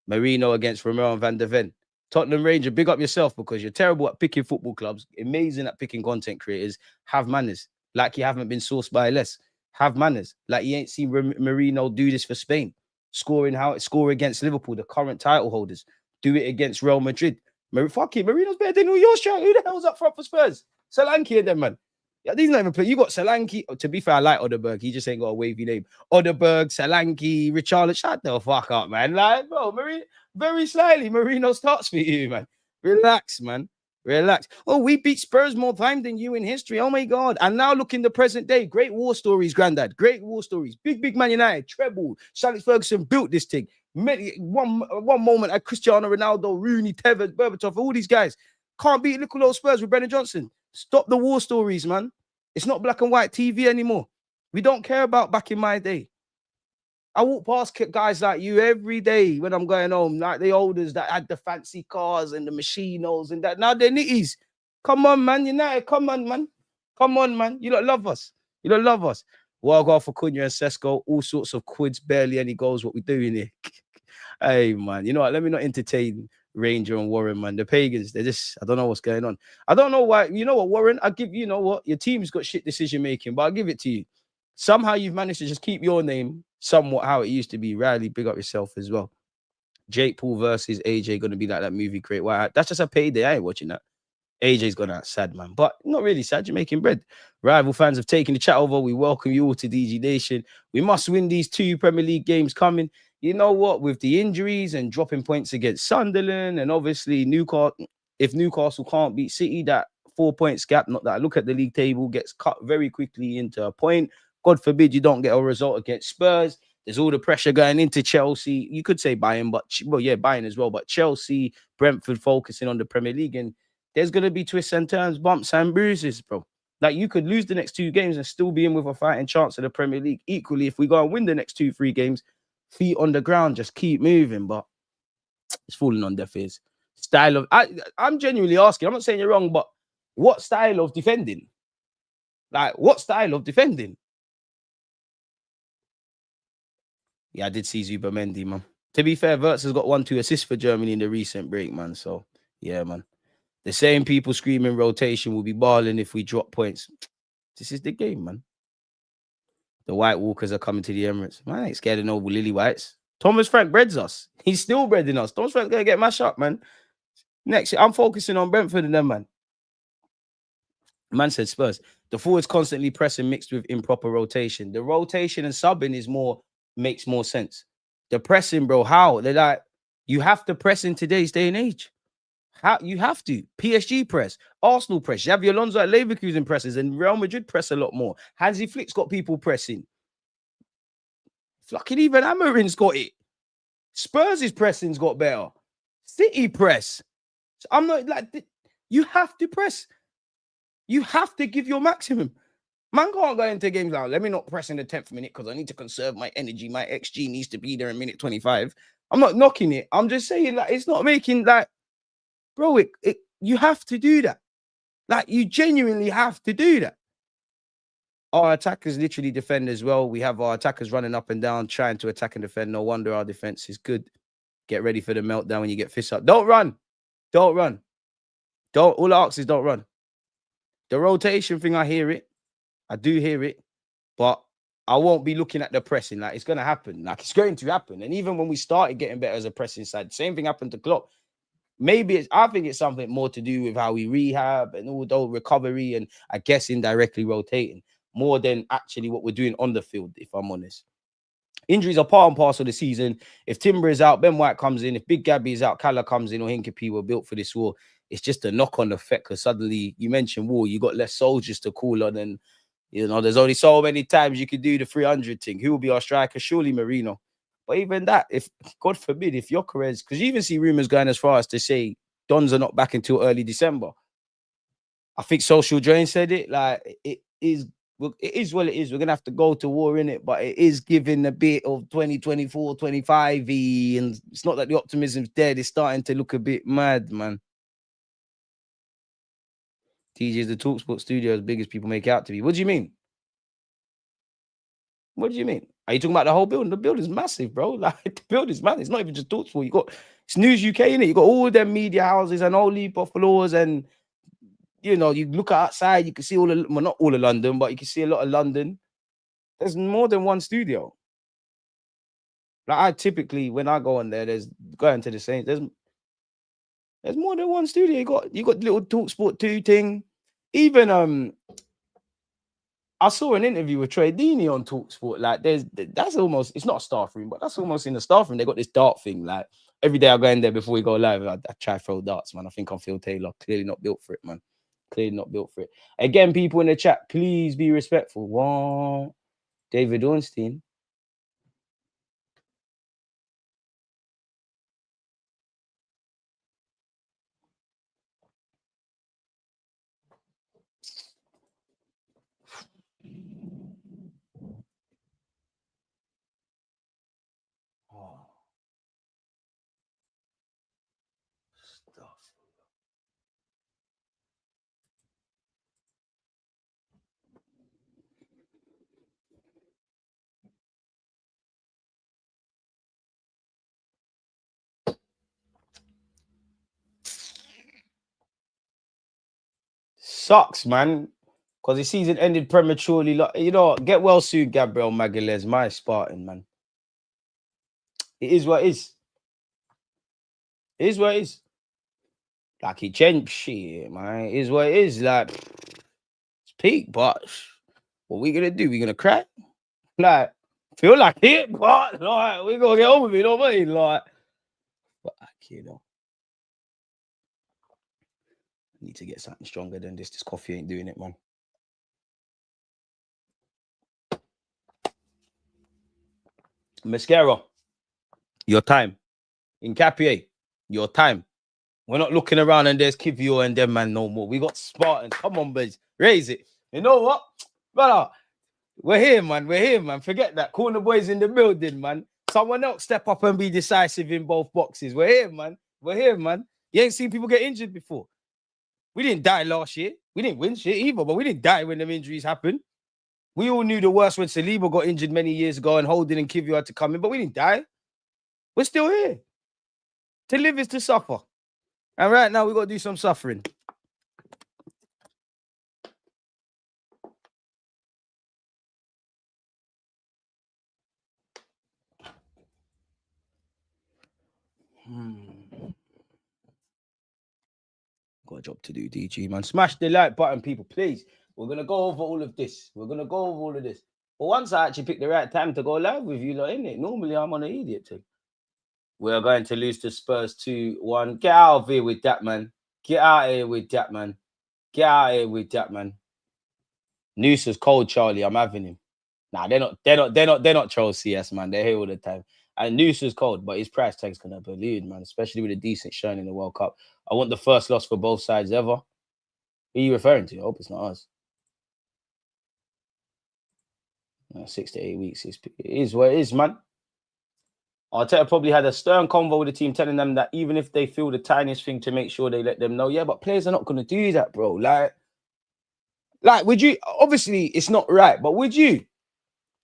S1: Marino against Romero and Van der Ven. Tottenham Ranger, big up yourself because you're terrible at picking football clubs, amazing at picking content creators. Have manners, like you haven't been sourced by less. Have manners, like you ain't seen Marino do this for Spain. Score against Liverpool, the current title holders. Do it against Real Madrid. Fuck it, Marino's better than all your shot. Who the hell's up front for Spurs? Solanke and them, man. Yeah, these not even play. You got Solanke. To be fair, I like Odeberg. He just ain't got a wavy name. Odeberg, Solanke, Richarlison. Shut the fuck up, man. Like, bro, very slightly, Marino starts for you, man. Relax, man. Relax. Oh, we beat Spurs more time than you in history. Oh, my God. And now look in the present day. Great war stories, Grandad. Great war stories. Big Man United. Treble. Alex Ferguson built this thing. One moment at Cristiano Ronaldo, Rooney, Tevez, Berbatov, all these guys. Can't beat little old Spurs with Brennan Johnson. Stop the war stories, man. It's not black and white TV anymore. We don't care about back in my day. I walk past guys like you every day when I'm going home, like the olders that had the fancy cars and the machinos and that. Now they're nitties. Come on, man. United, come on, man. Come on, man. You don't love us. You don't love us. Well, go for Cunha and Sesko, all sorts of quids, barely any goals. What we doing here? Hey, man. You know what? Let me not entertain Ranger and Warren, man. The pagans, they're just, I don't know what's going on. I don't know why. You know what, Warren? you know what? Your team's got shit decision making, but I'll give it to you. Somehow you've managed to just keep your name somewhat how it used to be. Riley, big up yourself as well. Jake Paul versus AJ going to be like that movie Great White. That's just a payday. I ain't watching that. AJ's gone out sad, man. But not really sad. You're making bread. Rival fans have taken the chat over. We welcome you all to DG Nation. We must win these 2 Premier League games coming. You know what? With the injuries and dropping points against Sunderland and obviously Newcastle, if Newcastle can't beat City, that 4 points gap, not that I look at the league table, gets cut very quickly into a point. God forbid you don't get a result against Spurs. There's all the pressure going into Chelsea. You could say Bayern, but well, yeah, Bayern as well. But Chelsea, Brentford focusing on the Premier League, and there's going to be twists and turns, bumps and bruises, bro. Like, you could lose the next 2 games and still be in with a fighting chance of the Premier League. Equally, if we go and win the next 2-3 games, feet on the ground, just keep moving. But it's falling on deaf ears. Style of, I'm genuinely asking. I'm not saying you're wrong, but what style of defending? Like, what style of defending? Yeah, I did see Zubimendi, man. To be fair, Wirtz has got 1-2 assists for Germany in the recent break, man. So, yeah, man. The same people screaming rotation will be balling if we drop points. This is the game, man. The White Walkers are coming to the Emirates. Man, I ain't scared of no Lily Whites. Thomas Frank breads us. He's still breading us. Thomas Frank's going to get mashed up, man. Next year, I'm focusing on Brentford and them, man. Man said Spurs. The forwards constantly pressing mixed with improper rotation. The rotation and subbing makes more sense. The pressing, bro, how? They're like, you have to press in today's day and age. How you have to. PSG press, Arsenal press. Xabi Alonso at Leverkusen presses, and Real Madrid press a lot more. Hansi Flick's got people pressing. Fucking even Amarin's got it. Spurs' pressing's got better. City press. So I'm not like, you have to press. You have to give your maximum. Man can't go into games like, let me not press in the 10th minute because I need to conserve my energy. My XG needs to be there in minute 25. I'm not knocking it. I'm just saying, like, it's not making, like, bro, you have to do that. Like, you genuinely have to do that. our attackers literally defend as well. We have our attackers running up and down, trying to attack and defend. No wonder our defense is good. Get ready for the meltdown when you get fists up. Don't run. Don't run. Don't. All I ask is don't run. The rotation thing, I hear it. I do hear it. But I won't be looking at the pressing. Like, it's going to happen. Like, it's going to happen. And even when we started getting better as a pressing side, same thing happened to Klopp. Maybe I think it's something more to do with how we rehab and all the recovery and I guess indirectly rotating more than actually what we're doing on the field, if I'm honest. Injuries are part and parcel of the season. If Timber is out, Ben White comes in. If Big Gabby is out, Calla comes in, or Hinkapie were built for this war. It's just a knock-on effect because suddenly, you mentioned war, you got less soldiers to call on, and you know there's only so many times you could do the 300 thing. Who will be our striker? Surely Marino. But even that, if God forbid, if Gyökeres, because you even see rumors going as far as to say Dons are not back until early December. I think Social Drain said it. Like, it is what it is. We're going to have to go to war in it, but it is giving a bit of 2024, 25 and it's not that the optimism's dead. It's starting to look a bit mad, man. TJ is the TalkSport studio as big as people make it out to be. What do you mean? What do you mean? Are you talking about the whole building? The building's massive, bro. Like, the building's massive. It's not even just TalkSport. You got it's News UK in it. You got all them media houses and all heap of floors, and you know, you look outside, you can see not all of London, but you can see a lot of London. There's more than one studio. Like, I typically, when I go on there, there's going to the same. There's more than one studio. You got little TalkSport 2 thing. Even I saw an interview with Trey Deeney on TalkSport. Like, that's almost, it's not a staff room, but that's almost in the staff room. They got this dart thing. Like, every day I go in there before we go live, I try to throw darts, man. I think I'm Phil Taylor. Clearly not built for it, man. Clearly not built for it. Again, people in the chat, please be respectful. One, David Ornstein. Sucks, man. Because the season ended prematurely. You know, get well soon, Gabriel Magalhaes, my Spartan, man. It is what it is. It is what it is. Like, he changed shit, man. It is what it is. Like, it's peak, but what we gonna do? We gonna crack? Like, feel like it, but like, we gonna get on with it, you know what I mean? Like, but you know, I need to get something stronger than this. This coffee ain't doing it, man. Mascara, your time. Incapié, your time. We're not looking around and there's Kivio and them, man, no more. We got Spartans. Come on, boys. Raise it. You know what? Brother, we're here, man. We're here, man. Forget that. Corner boys in the building, man. Someone else step up and be decisive in both boxes. We're here, man. We're here, man. You ain't seen people get injured before. We didn't die last year. We didn't win shit either, but we didn't die when them injuries happened. We all knew the worst when Saliba got injured many years ago and Holding and Kivio had to come in, but we didn't die. We're still here. To live is to suffer. And right now, we got to do some suffering. Got a job to do, DG, man. Smash the like button, people, please. We're going to go over all of this. But once I actually pick the right time to go live with you, like, innit? Normally, I'm on an idiot thing. We are going to lose to Spurs 2-1. Get out of here with that, man. Get out of here with that, man. Get out of here with that, man. Noose is cold, Charlie. I'm having him. Nah, they're not troll CS, man. They're here all the time. And Noose is cold, but his price tag's gonna balloon, man. Especially with a decent showing in the World Cup. I want the first loss for both sides ever. Who are you referring to? I hope it's not us. 6 to 8 weeks. It is what it is, man. Arteta probably had a stern convo with the team, telling them that even if they feel the tiniest thing, to make sure they let them know. Yeah, but players are not going to do that, bro. Like, Like, would you? Obviously, it's not right, but would you?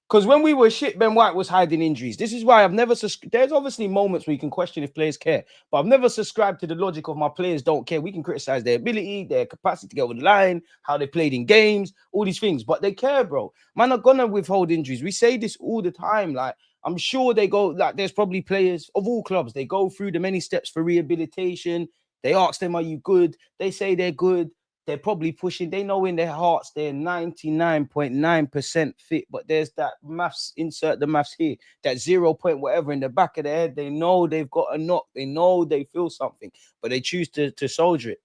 S1: Because when we were shit, Ben White was hiding injuries. This is why I've never... There's obviously moments where you can question if players care, but I've never subscribed to the logic of my players don't care. We can criticize their ability, their capacity to get over the line, how they played in games, all these things, but they care, bro. Man are gonna withhold injuries. We say this all the time. Like, I'm sure they go... Like, there's probably players of all clubs. They go through the many steps for rehabilitation. They ask them, are you good? They say they're good. They're probably pushing. They know in their hearts they're 99.9% fit, but there's that maths, insert the maths here, that 0 point whatever in the back of their head. They know they've got a knock. They know they feel something, but they choose to soldier it.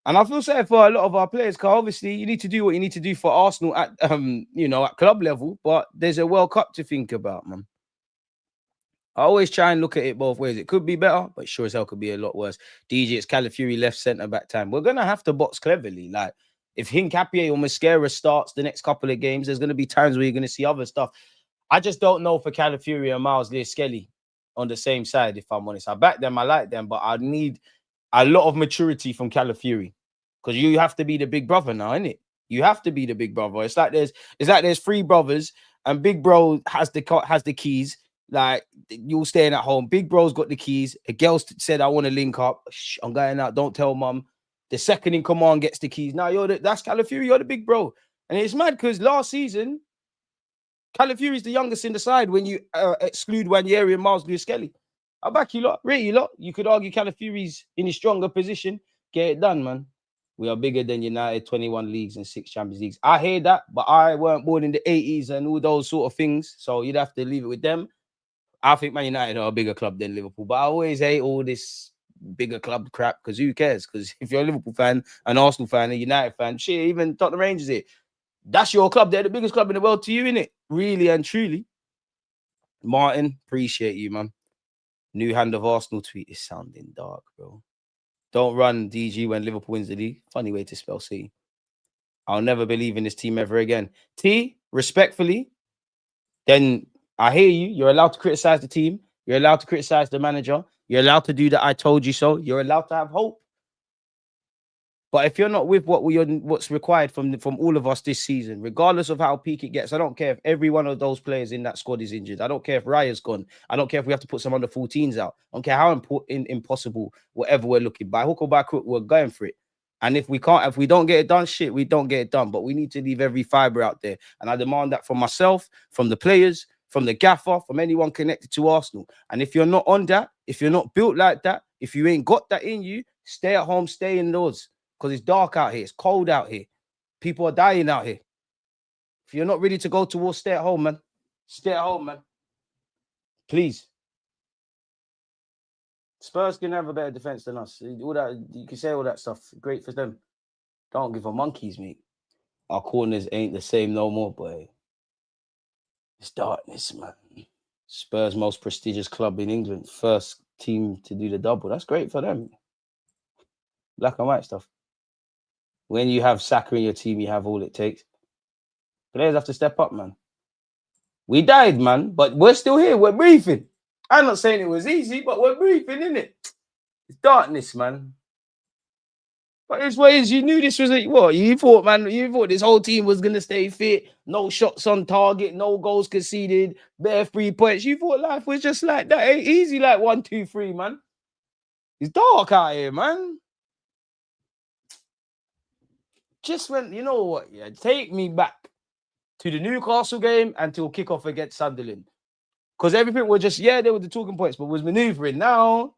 S1: And I feel sorry for a lot of our players, because obviously you need to do what you need to do for Arsenal at at club level, but there's a World Cup to think about, man. I always try and look at it both ways. It could be better, but sure as hell could be a lot worse. DJ, it's Calafiori left centre back time. We're gonna have to box cleverly. Like, if Hincapié or Mosquera starts the next couple of games, there's gonna be times where you're gonna see other stuff. I just don't know for Calafiori and Miles Lewis-Skelly on the same side, if I'm honest. I back them, I like them, but I need a lot of maturity from Calafiori, because you have to be the big brother now, innit? You have to be the big brother. It's like there's three brothers, and big bro has the keys. Like, you're staying at home. Big bro's got the keys. A girl said, I want to link up. Shh, I'm going out. Don't tell mum. The second in command gets the keys. Now that's Calafiori. You're the big bro. And it's mad because last season, Calafiori's the youngest in the side when you exclude Wanyeri and Miles Lewis-Skelly. I'll back you lot. Rate you lot. You could argue Calafiori's in a stronger position. Get it done, man. We are bigger than United, 21 leagues and 6 Champions Leagues. I hear that, but I weren't born in the 80s and all those sort of things. So you'd have to leave it with them. I think Man United are a bigger club than Liverpool, but I always hate all this bigger club crap, because who cares? Because if you're a Liverpool fan, an Arsenal fan, a United fan, shit, even Tottenham Rangers here, that's your club. They're the biggest club in the world to you, innit? Really and truly. Martin, appreciate you, man. New hand of Arsenal tweet is sounding dark, bro. Don't run DG when Liverpool wins the league. Funny way to spell C. I'll never believe in this team ever again. T, respectfully, then I hear you. You're allowed to criticize the team. You're allowed to criticize the manager. You're allowed to do that. I told you so. You're allowed to have hope. But if you're not with what's required from all of us this season, regardless of how peak it gets, I don't care if every one of those players in that squad is injured. I don't care if Raya's gone. I don't care if we have to put some under 14s out. I don't care how impossible whatever we're looking. By hook or by crook, we're going for it. And if we don't get it done, shit, we don't get it done. But we need to leave every fibre out there. And I demand that from myself, from the players, from the gaffer, from anyone connected to Arsenal. And if you're not on that, if you're not built like that, if you ain't got that in you, stay at home, stay indoors. Because it's dark out here. It's cold out here. People are dying out here. If you're not ready to go to war, stay at home, man. Stay at home, man. Please. Spurs can have a better defense than us. All that, you can say all that stuff. Great for them. Don't give a monkeys, mate. Our corners ain't the same no more, boy. It's darkness, man. Spurs' most prestigious club in England. First team to do the double. That's great for them. Black and white stuff. When you have Saka in your team, you have all it takes. Players have to step up, man. We died, man, but we're still here. We're breathing. I'm not saying it was easy, but we're breathing, innit? It's darkness, man. But it's what it is. You knew this was what you thought, man. You thought this whole team was gonna stay fit, no shots on target, no goals conceded, bare 3 points. You thought life was just like that. Ain't easy, like 1, 2, 3, man. It's dark out here, man. Just when you know what, yeah, take me back to the Newcastle game until kickoff against Sunderland. Because everything was just, yeah, they were the talking points, but was maneuvering. Now,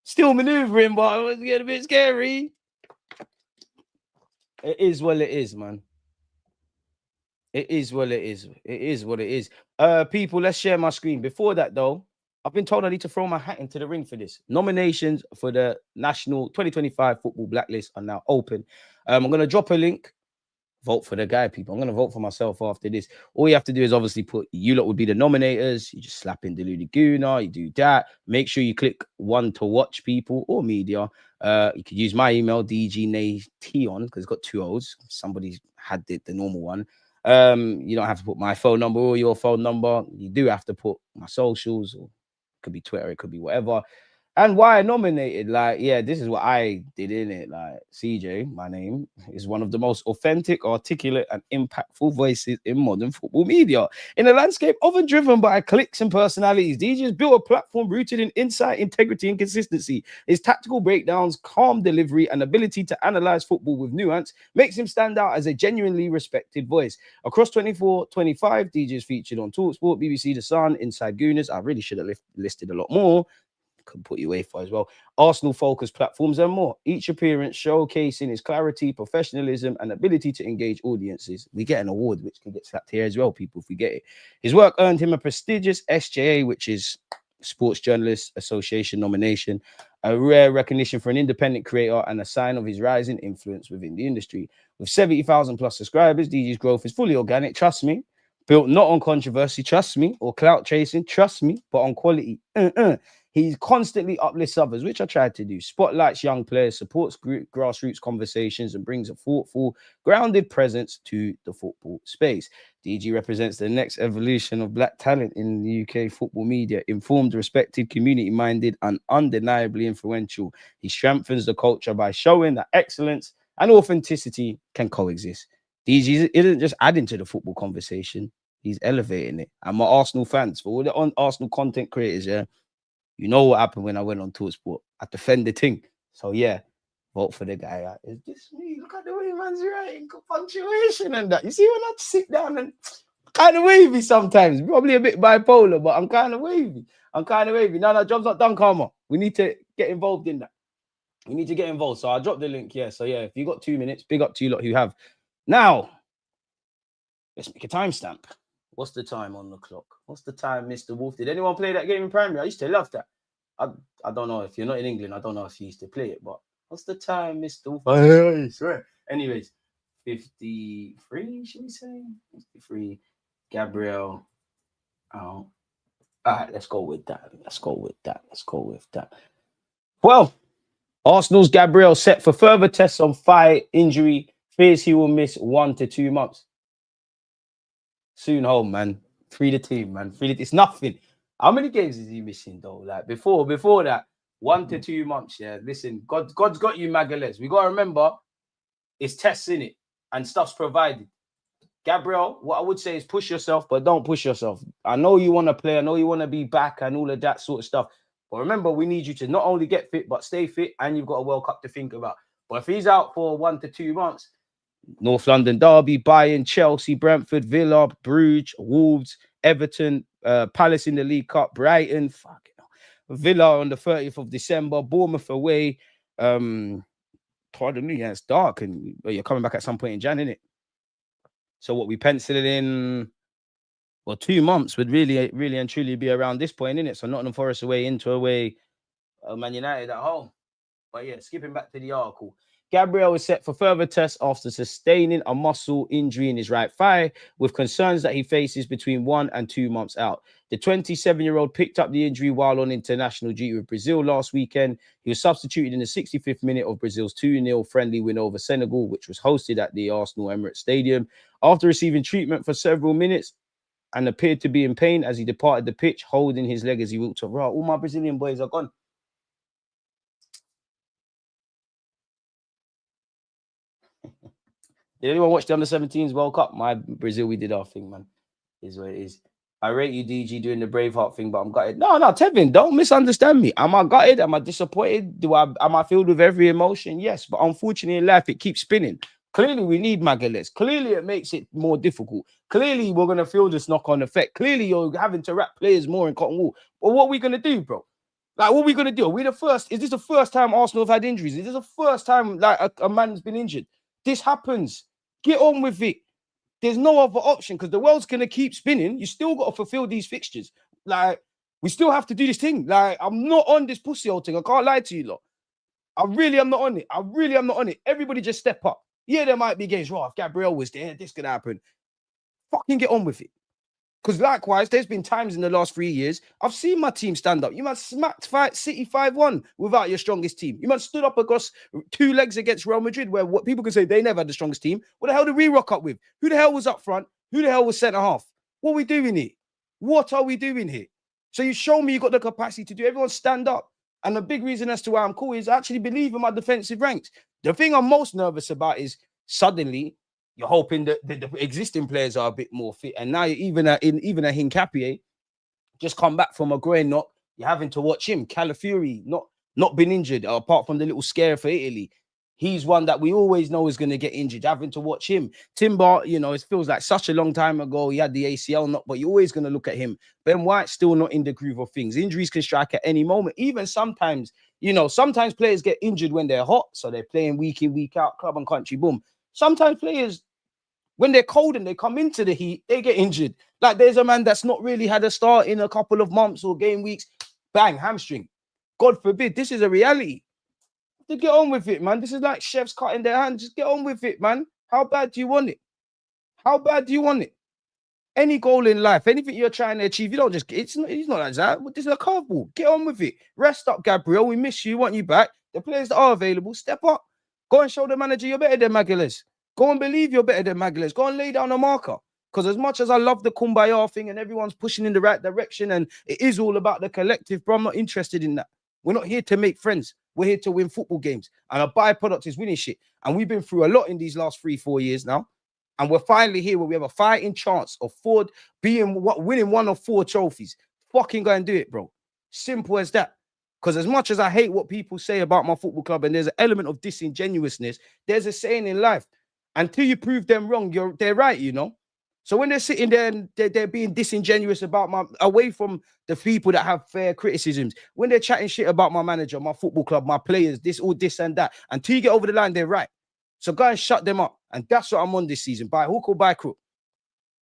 S1: still maneuvering, but it was getting a bit scary. It is what it is, man. It is what it is. It is what it is. People, let's share my screen. Before that, though, I've been told I need to throw my hat into the ring for this. Nominations for the National 2025 Football Blacklist are now open. I'm going to drop a link. Vote for the guy, people. I'm going to vote for myself after this. All you have to do is obviously put, you lot would be the nominators. You just slap in Deluded Gooner. You do that. Make sure you click one to watch, people, or media. You could use my email, dgnation, because it's got 2 O's. Somebody had the normal one. You don't have to put my phone number or your phone number. You do have to put my socials, or it could be Twitter, it could be whatever. And why I nominated, like, yeah, this is what I did in it. Like, CJ, my name, is one of the most authentic, articulate, and impactful voices in modern football media. In a landscape often driven by clicks and personalities, DJ's built a platform rooted in insight, integrity, and consistency. His tactical breakdowns, calm delivery, and ability to analyze football with nuance makes him stand out as a genuinely respected voice. Across 24-25, DJ's featured on TalkSport, BBC The Sun, Inside Gooners. I really should have listed a lot more. Could put you away for as well. Arsenal focused platforms and more. Each appearance showcasing his clarity, professionalism, and ability to engage audiences. We get an award which can get slapped here as well, people, if we get it. His work earned him a prestigious SJA, which is Sports Journalists Association nomination, a rare recognition for an independent creator and a sign of his rising influence within the industry. With 70,000 plus subscribers, DG's growth is fully organic, trust me. Built not on controversy, trust me, or clout chasing, trust me, but on quality. He constantly uplifts others, which I tried to do. Spotlights young players, supports grassroots conversations, and brings a thoughtful, grounded presence to the football space. DG represents the next evolution of black talent in the UK football media. Informed, respected, community-minded, and undeniably influential. He strengthens the culture by showing that excellence and authenticity can coexist. DG isn't just adding to the football conversation, he's elevating it. And my Arsenal fans, for all the Arsenal content creators, yeah, you know what happened when I went on TalkSport. I defend the thing. So yeah, vote for the guy. It's just me. Look at the way man's writing, punctuation and that. You see when I sit down and kind of wavy sometimes. Probably a bit bipolar, but I'm kind of wavy. No, job's not done, Karma. We need to get involved in that. We need to get involved. So I'll drop the link here. So yeah, if you got 2 minutes, big up to you lot who have. Now, let's make a timestamp. What's the time on the clock? What's the time, Mr. Wolf? Did anyone play that game in primary? I used to love that. I don't know if you're not in England. I don't know if you used to play it, but what's the time, Mr. Wolf? I swear. Anyways, 53, should we say? 53. Gabriel. Oh. All right, let's go with that. Well, Arsenal's Gabriel set for further tests on thigh injury. Fears he will miss 1 to 2 months. Soon home, man. Free the team, man. It's nothing. How many games is he missing, though? Like, before that, 1 to 2 months, yeah. Listen, God's got you, Magales. We got to remember, it's tests in it, and stuff's provided. Gabriel, what I would say is push yourself, but don't push yourself. I know you want to play. I know you want to be back and all of that sort of stuff. But remember, we need you to not only get fit, but stay fit, and you've got a World Cup to think about. But if he's out for 1 to 2 months, North London Derby, Bayern, Chelsea, Brentford, Villa, Bruges, Wolves, Everton, Palace in the League Cup, Brighton, Villa on the 30th of December, Bournemouth away. Pardon me, yeah, it's dark, and you're coming back at some point in Jan, innit? So what we penciled in, well, 2 months would really and truly be around this point, innit? So Nottingham Forest away, Inter away, Man United at home. But yeah, skipping back to the article. Gabriel is set for further tests after sustaining a muscle injury in his right thigh, with concerns that he faces between 1 and 2 months out. The 27-year-old picked up the injury while on international duty with Brazil last weekend. He was substituted in the 65th minute of Brazil's 2-0 friendly win over Senegal, which was hosted at the Arsenal Emirates Stadium. After receiving treatment for several minutes and appeared to be in pain as he departed the pitch, holding his leg as he walked to all my Brazilian boys are gone. Did anyone watch the Under-17s World Cup? My Brazil, we did our thing, man. Is what it is. I rate you, DG, doing the Braveheart thing, but I'm gutted. No, Tevin, don't misunderstand me. Am I gutted? Am I disappointed? Am I filled with every emotion? Yes, but unfortunately in life, it keeps spinning. Clearly, we need Magales. Clearly, it makes it more difficult. Clearly, we're going to feel this knock-on effect. Clearly, you're having to wrap players more in cotton wool. But what are we going to do, bro? Like, what are we going to do? Are we the first? Is this the first time Arsenal have had injuries? Is this the first time like a man's been injured? This happens. Get on with it. There's no other option because the world's going to keep spinning. You still got to fulfill these fixtures. Like, we still have to do this thing. Like, I'm not on this pussy old thing. I can't lie to you, lot. I really am not on it. Everybody just step up. Yeah, there might be games. If Gabriel was there, this could happen. Fucking get on with it. Because likewise, there's been times in the last 3 years, I've seen my team stand up. You man smacked City 5-1 without your strongest team. You man stood up across 2 legs against Real Madrid, where what people can say they never had the strongest team. What the hell did we rock up with? Who the hell was up front? Who the hell was centre half? What are we doing here? What are we doing here? So you show me you got the capacity to do. Everyone stand up. And the big reason as to why I'm cool is I actually believe in my defensive ranks. The thing I'm most nervous about is suddenly you're hoping that the existing players are a bit more fit. And now even a Hincapié just come back from a groin knock. You're having to watch him. Calafiori, not been injured, apart from the little scare for Italy. He's one that we always know is going to get injured. Having to watch him. Timber, it feels like such a long time ago. He had the ACL knock, but you're always going to look at him. Ben White's still not in the groove of things. Injuries can strike at any moment. Even sometimes, sometimes players get injured when they're hot. So they're playing week in, week out, club and country, boom. Sometimes players, when they're cold and they come into the heat, they get injured. Like there's a man that's not really had a start in a couple of months or game weeks. Bang, hamstring. God forbid. This is a reality. To get on with it, man. This is like chefs cutting their hands. Just get on with it, man. How bad do you want it? How bad do you want it? Any goal in life, anything you're trying to achieve, you don't just, it's not like that. This is a curveball. Get on with it. Rest up, Gabriel. We miss you. Want you back. The players that are available, step up. Go and show the manager you're better than Magalhaes. Go and believe you're better than Magalhaes. Go and lay down a marker. Because as much as I love the kumbaya thing and everyone's pushing in the right direction and it is all about the collective, bro, I'm not interested in that. We're not here to make friends. We're here to win football games. And a byproduct is winning shit. And we've been through a lot in these last 3-4 years now. And we're finally here where we have a fighting chance of winning 1 of 4 trophies. Fucking go and do it, bro. Simple as that. Because as much as I hate what people say about my football club and there's an element of disingenuousness, there's a saying in life, until you prove them wrong, they're right, So when they're sitting there and they're being disingenuous about away from the people that have fair criticisms, when they're chatting shit about my manager, my football club, my players, this and that, until you get over the line, they're right. So go and shut them up. And that's what I'm on this season, by hook or by crook.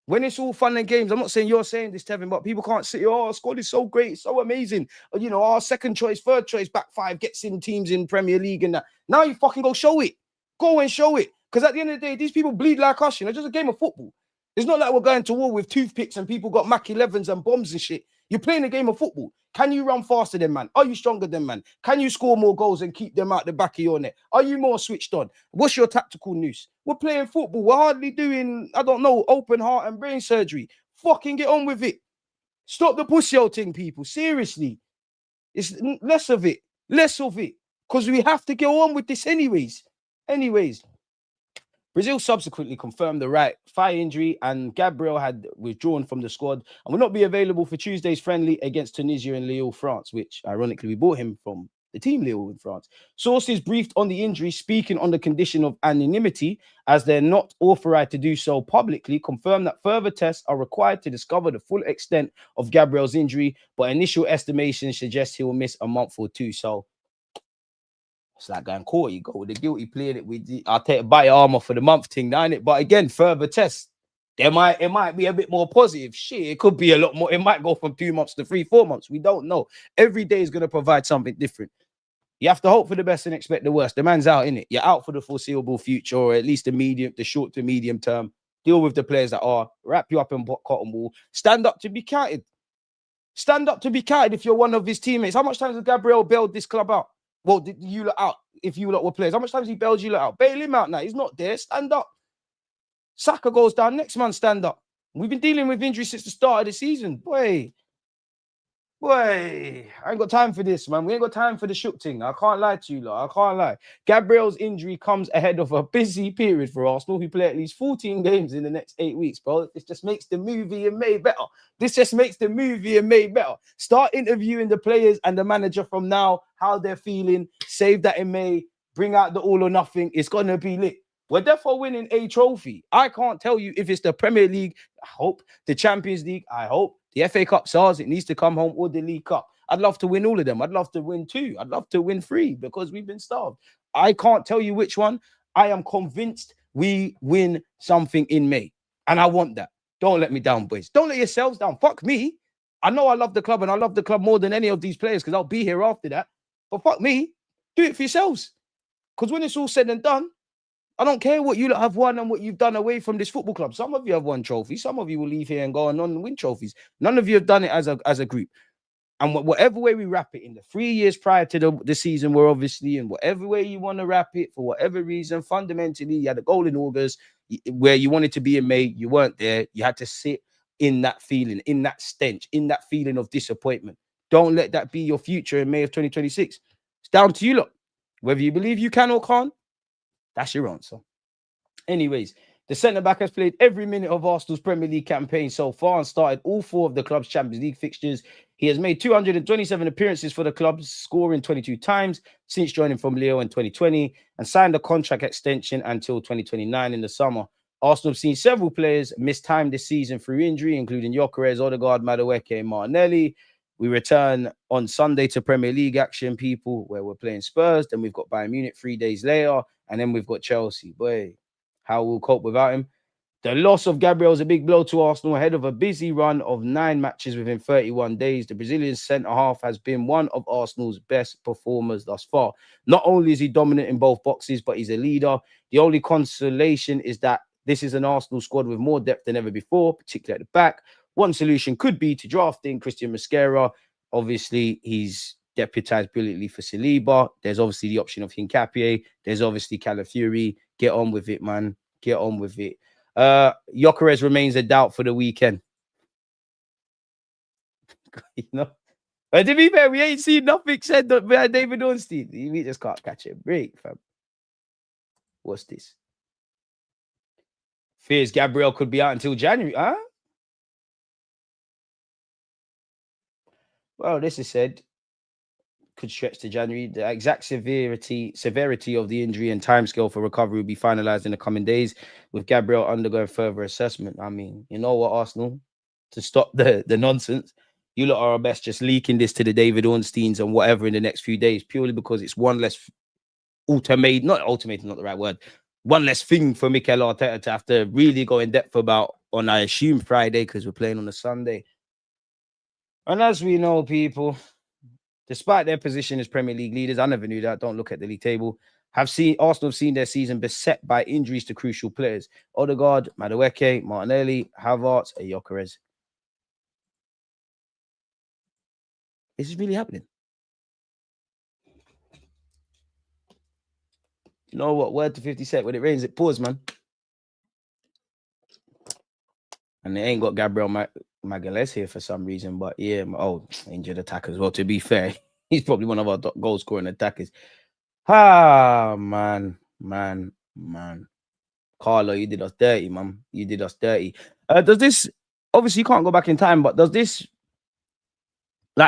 S1: When it's all fun and games, I'm not saying you're saying this, Tevin, but people can't say, our squad is so great, so amazing. Our second choice, third choice, back five gets in teams in Premier League and that. Now you fucking go show it. Go and show it. Because at the end of the day, these people bleed like us, it's just a game of football. It's not like we're going to war with toothpicks and people got Mach 11s and bombs and shit. You're playing a game of football. Can you run faster than man? Are you stronger than man? Can you score more goals and keep them out the back of your net? Are you more switched on? What's your tactical noose? We're playing football. We're hardly doing, open heart and brain surgery. Fucking get on with it. Stop the pussy old thing, people. Seriously. It's less of it. Less of it. Because we have to go on with this anyways. Brazil subsequently confirmed the right thigh injury and Gabriel had withdrawn from the squad and will not be available for Tuesday's friendly against Tunisia and Lille, France, which ironically we bought him from the team Lille in France. Sources briefed on the injury, speaking on the condition of anonymity as they're not authorized to do so publicly, confirmed that further tests are required to discover the full extent of Gabriel's injury, but initial estimations suggest he will miss a month or two. So it's like going court. You go with the guilty playing it with I'll take buy armor for the month thing, now, innit? But again, further tests. It might be a bit more positive. Shit, it could be a lot more. It might go from 2 months to 3-4 months. We don't know. Every day is going to provide something different. You have to hope for the best and expect the worst. The man's out, innit? You're out for the foreseeable future, or at least the short to medium term. Deal with the players that are. Wrap you up in cotton wool. Stand up to be counted. Stand up to be counted if you're one of his teammates. How much times has Gabriel bailed this club out? Well, did you lot out if you lot were players? How much times he bailed you lot out? Bail him out now. He's not there. Stand up. Saka goes down. Next man, stand up. We've been dealing with injuries since the start of the season. Boy, I ain't got time for this, man. We ain't got time for the shook thing. I can't lie to you, lot. I can't lie. Gabriel's injury comes ahead of a busy period for Arsenal, who play at least 14 games in the next 8 weeks, bro. This just makes the movie and May better. Start interviewing the players and the manager from now, how they're feeling. Save that in May. Bring out the all or nothing. It's going to be lit. We're therefore winning a trophy. I can't tell you if it's the Premier League, I hope, the Champions League, I hope, the FA Cup SARS, it needs to come home, or the League Cup. I'd love to win all of them. I'd love to win 2. I'd love to win 3 because we've been starved. I can't tell you which one. I am convinced we win something in May. And I want that. Don't let me down, boys. Don't let yourselves down. Fuck me. I know I love the club and I love the club more than any of these players because I'll be here after that. But fuck me. Do it for yourselves. Because when it's all said and done, I don't care what you have won and what you've done away from this football club. Some of you have won trophies. Some of you will leave here and go on and win trophies. None of you have done it as a group. And whatever way we wrap it, in the 3 years prior to the season, we're obviously in whatever way you want to wrap it, for whatever reason, fundamentally, you had a goal in August where you wanted to be in May. You weren't there. You had to sit in that feeling, in that stench, in that feeling of disappointment. Don't let that be your future in May of 2026. It's down to you lot. Whether you believe you can or can't, that's your answer. Anyways, the centre-back has played every minute of Arsenal's Premier League campaign so far and started all 4 of the club's Champions League fixtures. He has made 227 appearances for the club, scoring 22 times since joining from Lille in 2020 and signed a contract extension until 2029 in the summer. Arsenal have seen several players miss time this season through injury, including Gyökeres, Odegaard, Madueke, and Martinelli. We return on Sunday to Premier League action, people, where we're playing Spurs. Then we've got Bayern Munich 3 days later, and then we've got Chelsea. Boy, how we'll cope without him. The loss of Gabriel is a big blow to Arsenal ahead of a busy run of 9 matches within 31 days. The Brazilian centre-half has been one of Arsenal's best performers thus far. Not only is he dominant in both boxes, but he's a leader. The only consolation is that this is an Arsenal squad with more depth than ever before, particularly at the back. One solution could be to draft in Christian Mosquera. Obviously, he's deputized brilliantly for Saliba. There's obviously the option of Hincapié. There's obviously Calafiori. Get on with it, man. Get on with it. Gyökeres remains a doubt for the weekend. You know? But to be fair, we ain't seen nothing said by David Ornstein. We just can't catch a break, fam. What's this? Fears Gabriel could be out until January, huh? Well, this is said could stretch to January. The exact severity of the injury and timescale for recovery will be finalized in the coming days, with Gabriel undergoing further assessment. I mean, you know what, Arsenal? To stop the nonsense, you lot are our best just leaking this to the David Ornsteins and whatever in the next few days, purely because it's one less not the right word. One less thing for Mikel Arteta to have to really go in depth about on, I assume, Friday, because we're playing on a Sunday. And as we know, people, despite their position as Premier League leaders, I never knew that. Don't look at the league table. Arsenal have seen their season beset by injuries to crucial players: Odegaard, Madueke, Martinelli, Havertz, and Gyökeres. Is this really happening? You know what? Word to 50 Cent. When it rains, it pours, man. And they ain't got Gabriel Magalhaes here for some reason. But yeah, injured attacker as well. To be fair, he's probably one of our goal scoring attackers. Man. Carlo, you did us dirty, man. You did us dirty. Does this, obviously you can't go back in time, but does this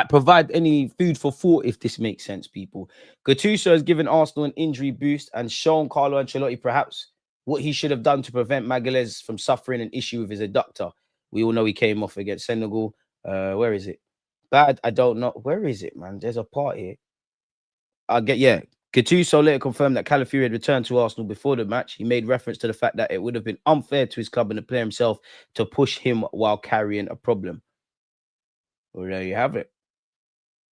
S1: provide any food for thought, if this makes sense, people? Gattuso has given Arsenal an injury boost and shown Carlo Ancelotti perhaps what he should have done to prevent Magalhaes from suffering an issue with his adductor. We all know he came off against Senegal. Where is it? Bad, I don't know. Where is it, man? There's a part here. Gattuso later confirmed that Calafiori had returned to Arsenal before the match. He made reference to the fact that it would have been unfair to his club and the player himself to push him while carrying a problem. Well, there you have it.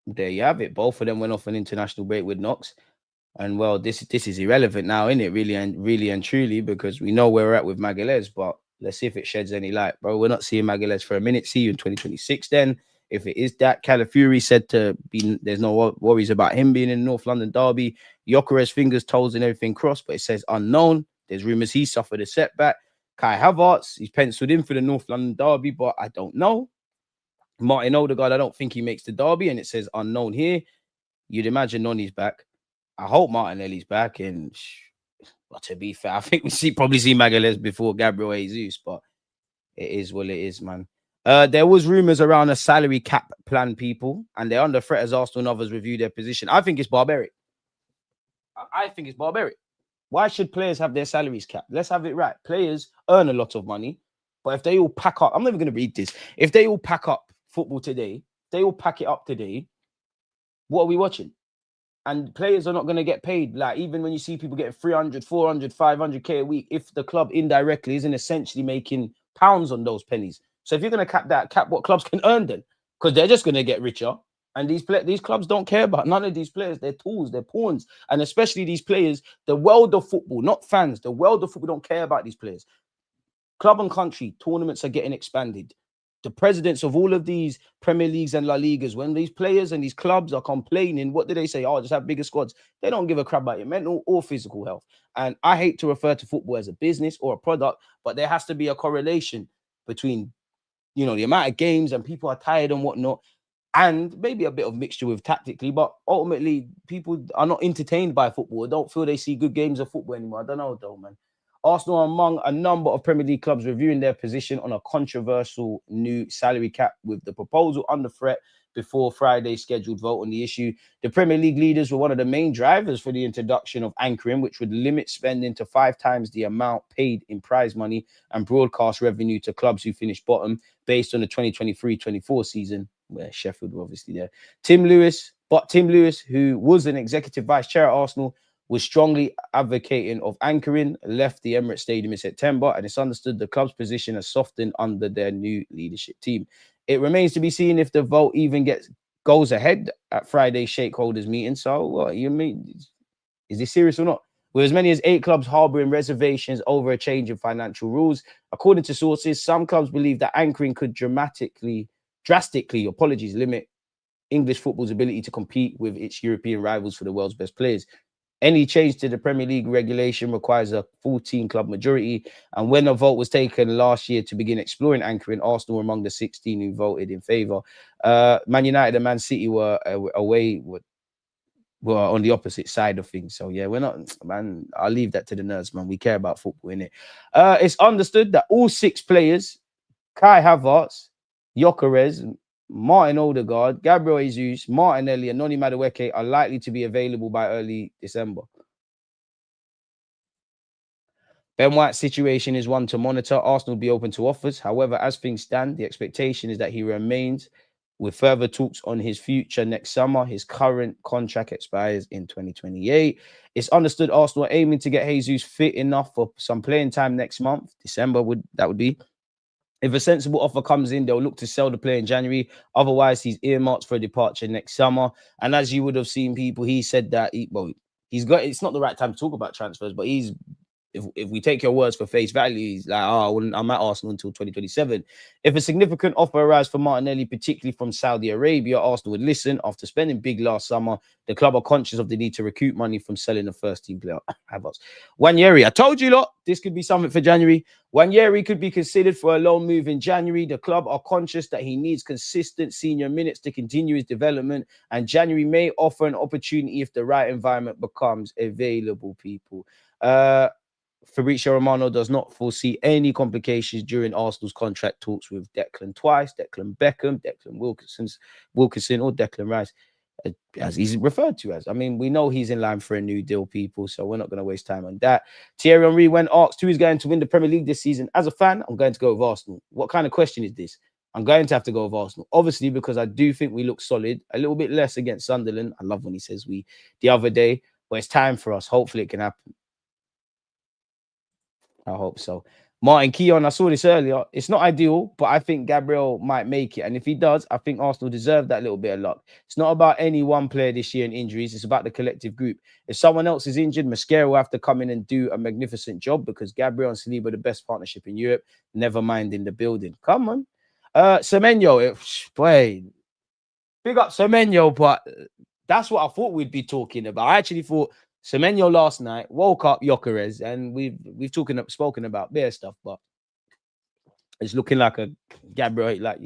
S1: There you have it. Both of them went off an international break with knocks. And well, this is irrelevant now, isn't it? Really and truly, because we know where we're at with Magalhaes, but let's see if it sheds any light, bro. We're not seeing Magalhaes for a minute. See you in 2026 then. If it is that, Calafiori said to be, there's no worries about him being in the North London Derby. Gyökeres, fingers, toes, and everything crossed, but it says unknown. There's rumours he suffered a setback. Kai Havertz, he's penciled in for the North London Derby, but I don't know. Martin Odegaard, I don't think he makes the Derby, and it says unknown here. You'd imagine Noni's back. I hope Martinelli's back, and but to be fair, I think we probably see Magalhaes before Gabriel Jesus, but it is what it is, man. There was rumours around a salary cap plan, people, and they're under threat as Arsenal and others review their position. I think it's barbaric. I think it's barbaric. Why should players have their salaries capped? Let's have it right. Players earn a lot of money, but if they all pack up, I'm never going to read this. If they all pack up football today, they all pack it up today, what are we watching? And players are not going to get paid. Like, even when you see people getting 300, 400, 500k a week, if the club indirectly isn't essentially making pounds on those pennies. So if you're going to cap what clubs can earn then, because they're just going to get richer. And these clubs don't care about none of these players. They're tools, they're pawns. And especially these players, the world of football, not fans, the world of football don't care about these players. Club and country tournaments are getting expanded. The presidents of all of these Premier Leagues and La Ligas, when these players and these clubs are complaining, what do they say? Oh, just have bigger squads. They don't give a crap about your mental or physical health. And I hate to refer to football as a business or a product, but there has to be a correlation between, the amount of games and people are tired and whatnot. and maybe a bit of mixture with tactically, but ultimately people are not entertained by football. I don't feel they see good games of football anymore. I don't know though, man. Arsenal are among a number of Premier League clubs reviewing their position on a controversial new salary cap, with the proposal under threat before Friday's scheduled vote on the issue. The Premier League leaders were one of the main drivers for the introduction of anchoring, which would limit spending to 5 times the amount paid in prize money and broadcast revenue to clubs who finished bottom based on the 2023-24 season, where Sheffield were obviously there. Tim Lewis, who was an executive vice chair at Arsenal, was strongly advocating of anchoring, left the Emirates Stadium in September, and it's understood the club's position has softened under their new leadership team. It remains to be seen if the vote even goes ahead at Friday's shareholders meeting. So, what you mean? Is this serious or not? With as many as 8 clubs harboring reservations over a change in financial rules, according to sources, some clubs believe that anchoring could drastically limit English football's ability to compete with its European rivals for the world's best players. Any change to the Premier League regulation requires a 14-club majority, and when a vote was taken last year to begin exploring anchoring, Arsenal were among the 16 who voted in favour. Man United and Man City were on the opposite side of things. So yeah, we're not, man. I'll leave that to the nerds, man. We care about football, innit? It's understood that all 6 players, Kai Havertz, Gyökeres, Martin Odegaard, Gabriel Jesus, Martinelli, and Noni Madueke are likely to be available by early December. Ben White's situation is one to monitor. Arsenal will be open to offers. However, as things stand, the expectation is that he remains, with further talks on his future next summer. His current contract expires in 2028. It's understood Arsenal are aiming to get Jesus fit enough for some playing time next month. December would be. If a sensible offer comes in, they'll look to sell the player in January. Otherwise, he's earmarked for a departure next summer. And as you would have seen, people, he said that it's not the right time to talk about transfers, but if we take your words for face value, he's like, I'm at Arsenal until 2027. If a significant offer arrives for Martinelli, particularly from Saudi Arabia, Arsenal would listen. After spending big last summer, the club are conscious of the need to recoup money from selling the first-team player. Nwaneri, I told you, lot, this could be something for January. Nwaneri could be considered for a loan move in January. The club are conscious that he needs consistent senior minutes to continue his development, and January may offer an opportunity if the right environment becomes available, people. Fabrizio Romano does not foresee any complications during Arsenal's contract talks with Declan Twice, Declan Beckham, Declan Wilkinson, or Declan Rice, as he's referred to as. I mean, we know he's in line for a new deal, people, so we're not going to waste time on that. Thierry Henry, when asked who is going to win the Premier League this season, as a fan, I'm going to go with Arsenal. What kind of question is this? I'm going to have to go with Arsenal, obviously, because I do think we look solid, a little bit less against Sunderland. I love when he says we the other day, but it's time for us. Hopefully it can happen. I hope so. Martin Keown, I saw this earlier. It's not ideal, but I think Gabriel might make it. And if he does, I think Arsenal deserve that little bit of luck. It's not about any one player this year and injuries. It's about the collective group. If someone else is injured, Mosquera will have to come in and do a magnificent job, because Gabriel and Saliba are the best partnership in Europe. Never mind in the building. Come on. Semenyo, boy, big up Semenyo, but that's what I thought we'd be talking about. I actually thought Semenyo last night woke up Gyökeres, and we've spoken about their stuff, but it's looking like a Gabriel, like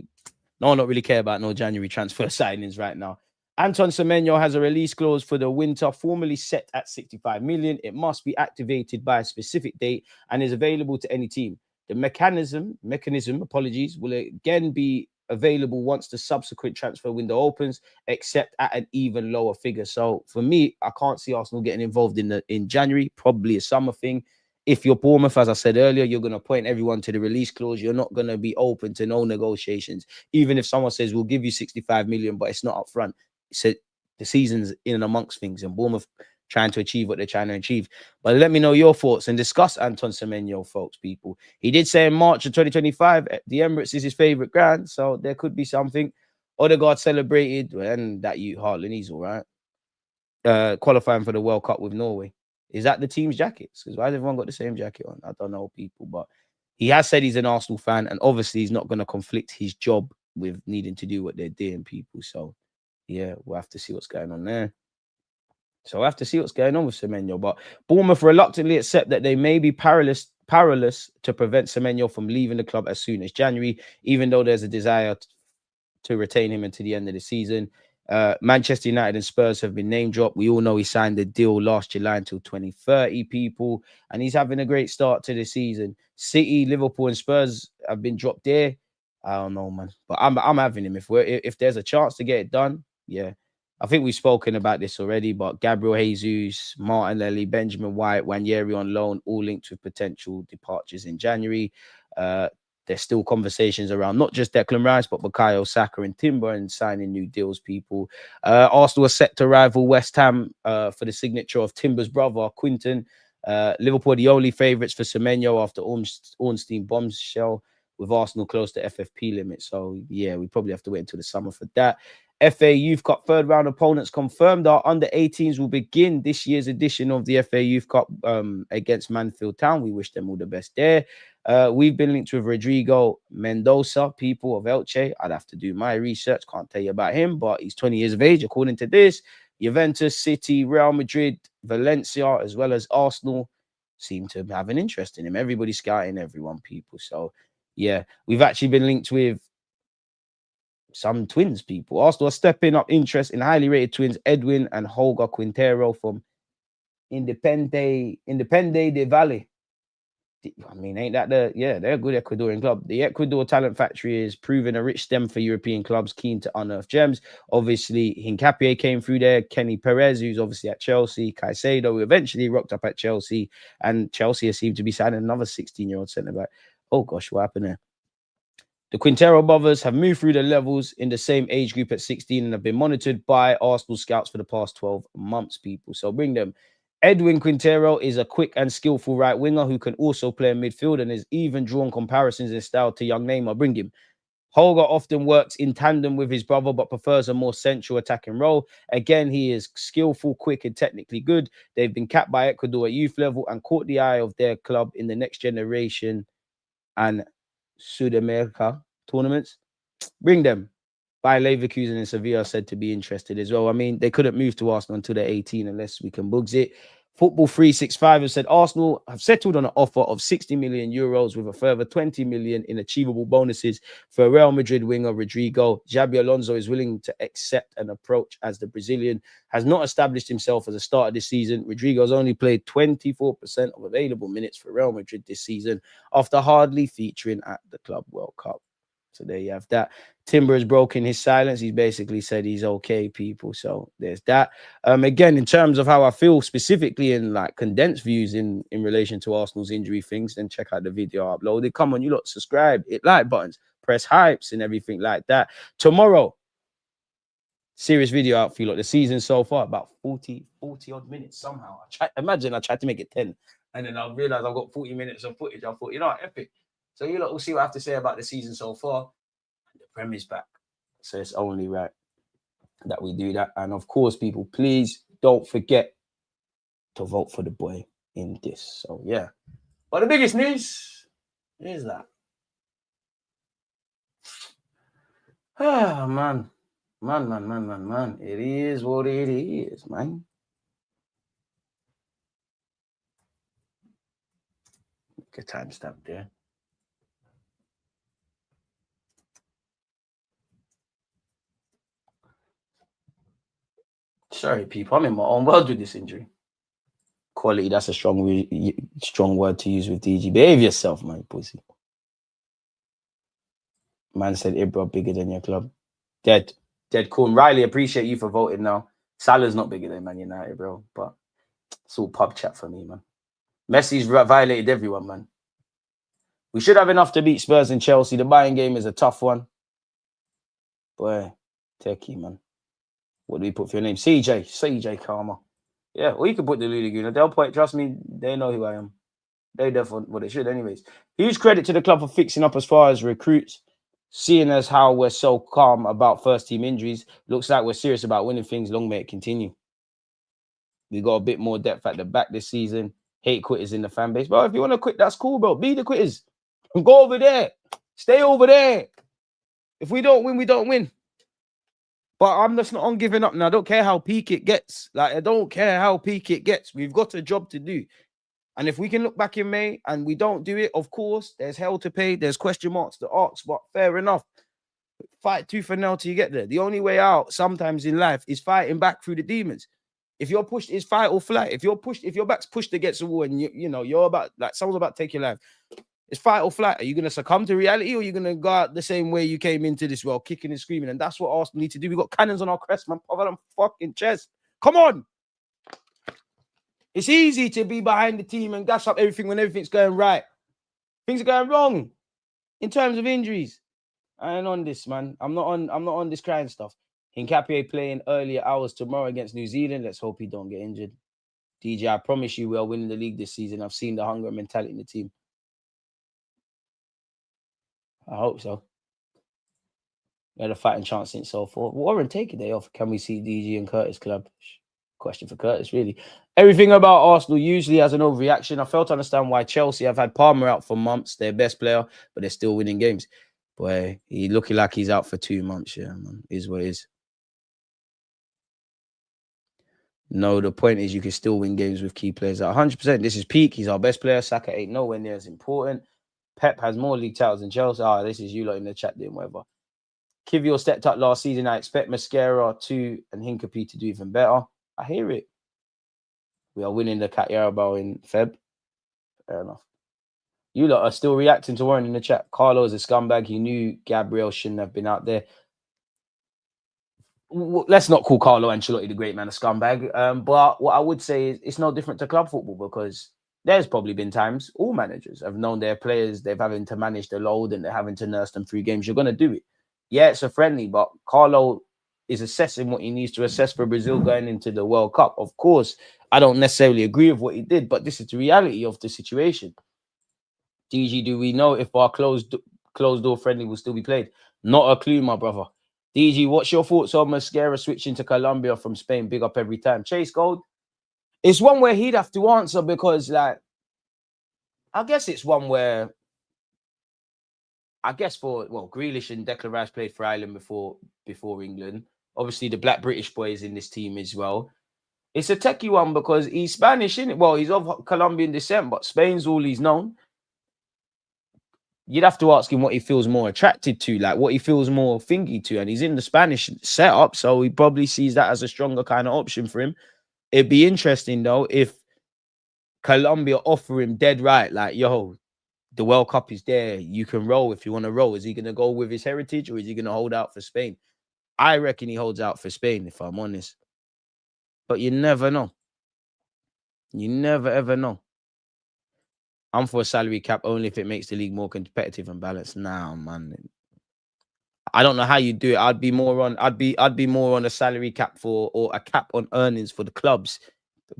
S1: no one don't really care about no January transfer signings right now. Antoine Semenyo has a release clause for the winter, formally set at 65 million. It must be activated by a specific date and is available to any team. The mechanism, will again be available once the subsequent transfer window opens, except at an even lower figure. So for me, I can't see Arsenal getting involved in January, probably a summer thing. If you're Bournemouth, as I said earlier, you're going to point everyone to the release clause. You're not going to be open to no negotiations. Even if someone says, we'll give you 65 million, but it's not up front. So the season's in and amongst things, and Bournemouth trying to achieve what they're trying to achieve. But let me know your thoughts and discuss Antoine Semenyo, folks, people. He did say in March of 2025, the Emirates is his favourite ground, so there could be something. Odegaard celebrated, and that you Heartland, he's all right. Qualifying for the World Cup with Norway. Is that the team's jackets? Because why has everyone got the same jacket on? I don't know, people. But he has said he's an Arsenal fan, and obviously he's not going to conflict his job with needing to do what they're doing, people. So, yeah, we'll have to see what's going on there. So I have to see what's going on with Semenyo. But Bournemouth reluctantly accept that they may be powerless to prevent Semenyo from leaving the club as soon as January, even though there's a desire to retain him until the end of the season. Manchester United and Spurs have been name dropped. We all know he signed a deal last July until 2030, people, and he's having a great start to the season. City, Liverpool, and Spurs have been dropped there. I don't know, man, but I'm having him if there's a chance to get it done. Yeah, I think we've spoken about this already, but Gabriel Jesus, Martinelli, Benjamin White, Wanyeri on loan, all linked with potential departures in January. There's still conversations around not just Declan Rice, but Bukayo Saka and Timber and signing new deals, people. Arsenal are set to rival West Ham for the signature of Timber's brother, Quinton. Liverpool are the only favourites for Semenyo after Ornstein bombshell, with Arsenal close to FFP limit. So, yeah, we probably have to wait until the summer for that. FA Youth Cup third round opponents confirmed. Our under-18s will begin this year's edition of the FA Youth Cup against Mansfield Town. We wish them all the best there. We've been linked with Rodrigo Mendoza, people of Elche. I'd have to do my research. Can't tell you about him, but he's 20 years of age, according to this. Juventus, City, Real Madrid, Valencia, as well as Arsenal seem to have an interest in him. Everybody's scouting everyone, people. So, yeah, we've actually been linked with some twins, people. Arsenal are stepping up interest in highly rated twins Edwin and Holger Quintero from Independe de Valle. I mean, ain't that they're a good Ecuadorian club. The Ecuador Talent Factory is proving a rich stem for European clubs keen to unearth gems. Obviously, Hincapié came through there. Kenny Perez, who's obviously at Chelsea. Caicedo, who eventually rocked up at Chelsea. And Chelsea seemed to be signing another 16-year-old centre-back. Oh, gosh, what happened there? The Quintero brothers have moved through the levels in the same age group at 16 and have been monitored by Arsenal scouts for the past 12 months, people. So bring them. Edwin Quintero is a quick and skillful right winger who can also play in midfield and has even drawn comparisons in style to young Neymar. Bring him. Holger often works in tandem with his brother, but prefers a more central attacking role. Again, he is skillful, quick, and technically good. They've been capped by Ecuador at youth level and caught the eye of their club in the next generation and Sudamerica tournaments. Bring them. Bayer Leverkusen and Sevilla are said to be interested as well. I mean, they couldn't move to Arsenal until they're 18 unless we can bugs it. Football 365 has said Arsenal have settled on an offer of 60 million euros with a further 20 million in achievable bonuses for Real Madrid winger Rodrigo. Xabi Alonso is willing to accept an approach as the Brazilian has not established himself as a starter this season. Rodrigo's only played 24% of available minutes for Real Madrid this season after hardly featuring at the Club World Cup. So there you have that. Timber has broken his silence. He's basically said he's okay, people. So there's that. Again, in terms of how I feel specifically in like condensed views in relation to Arsenal's injury things, then check out the video I uploaded. Come on, you lot, subscribe, hit like buttons, press hypes and everything like that. Tomorrow, serious video out for you lot. The season so far, about 40 odd minutes somehow. Imagine I tried to make it 10 and then I realized I've got 40 minutes of footage. I thought, you know, epic. So you lot will see what I have to say about the season so far. The Prem is back. So it's only right that we do that. And of course, people, please don't forget to vote for the boy in this. So yeah. But the biggest news is that. Ah, man. Man. It is what it is, man. Good timestamp there. Sorry, people. I'm in my own world with this injury. Quality, that's a strong word to use with DG. Behave yourself, man, pussy. Man said Ibra bigger than your club. Dead cool. Riley, appreciate you for voting now. Salah's not bigger than Man United, bro. But it's all pub chat for me, man. Messi's violated everyone, man. We should have enough to beat Spurs and Chelsea. The Bayern game is a tough one. Boy, techie, man. What do we put for your name? CJ Karma. Yeah, or you could put Deluded Gooner. They'll point, trust me, they know who I am. They definitely, well, they should anyways. Huge credit to the club for fixing up as far as recruits. Seeing as how we're so calm about first-team injuries, looks like we're serious about winning things. Long may it continue. We got a bit more depth at the back this season. Hate quitters in the fan base. But if you want to quit, that's cool, bro. Be the quitters. Go over there. Stay over there. If we don't win, we don't win. But I'm just not on giving up now. I don't care how peak it gets. Like, I don't care how peak it gets. We've got a job to do. And if we can look back in May and we don't do it, of course, there's hell to pay. There's question marks to ask, but fair enough. Fight tooth and nail till you get there. The only way out sometimes in life is fighting back through the demons. If you're pushed, it's fight or flight. If your back's pushed against the wall and you're about, like, someone's about to take your life, it's fight or flight. Are you gonna succumb to reality, or are you gonna go out the same way you came into this world, kicking and screaming? And that's what Arsenal need to do. We got cannons on our crest, man. Cover them fucking chest. Come on. It's easy to be behind the team and gas up everything when everything's going right. Things are going wrong in terms of injuries. I ain't on this, man. I'm not on this crying stuff. Hincapié playing earlier hours tomorrow against New Zealand. Let's hope he don't get injured. DJ, I promise you we are winning the league this season. I've seen the hunger and mentality in the team. I hope so. We had a fighting chance since so forth. Warren, take a day off. Can we see DG and Curtis club? Question for Curtis, really. Everything about Arsenal usually has an overreaction. I fail to understand why Chelsea have had Palmer out for months, their best player, but they're still winning games. Boy, he looking like he's out for 2 months. Yeah, man. Is what it is. No, the point is you can still win games with key players at 100%. This is peak. He's our best player. Saka ain't nowhere near as important. Pep has more league titles than Chelsea. This is you lot in the chat doing whatever. Kivior stepped up last season. I expect Mascara too and Hincapié to do even better. I hear it. We are winning the Carabao in Feb. Fair enough. You lot are still reacting to Warren in the chat. Carlo is a scumbag. He knew Gabriel shouldn't have been out there. Let's not call Carlo Ancelotti the great man a scumbag. But what I would say is it's no different to club football, because there's probably been times all managers have known their players, they're having to manage the load and they're having to nurse them through games. You're going to do it. Yeah, it's a friendly, but Carlo is assessing what he needs to assess for Brazil going into the World Cup. Of course, I don't necessarily agree with what he did, but this is the reality of the situation. DG, do we know if our closed door friendly will still be played? Not a clue, my brother. DG, what's your thoughts on Mascara switching to Colombia from Spain? Big up every time. Chase Gold. It's one where he'd have to answer, because, like, I guess it's one where, Grealish and Declan Rice played for Ireland before England. Obviously, the Black British boy is in this team as well. It's a techie one because he's Spanish, isn't it? Well, he's of Colombian descent, but Spain's all he's known. You'd have to ask him what he feels more attracted to, like what he feels more thingy to. And he's in the Spanish setup, so he probably sees that as a stronger kind of option for him. It'd be interesting, though, if Colombia offer him dead right, like, yo, the World Cup is there. You can roll if you want to roll. Is he going to go with his heritage, or is he going to hold out for Spain? I reckon he holds out for Spain, if I'm honest. But you never know. You never, ever know. I'm for a salary cap only if it makes the league more competitive and balanced. Nah, man. I don't know how you do it. I'd be more on a salary cap or a cap on earnings for the clubs.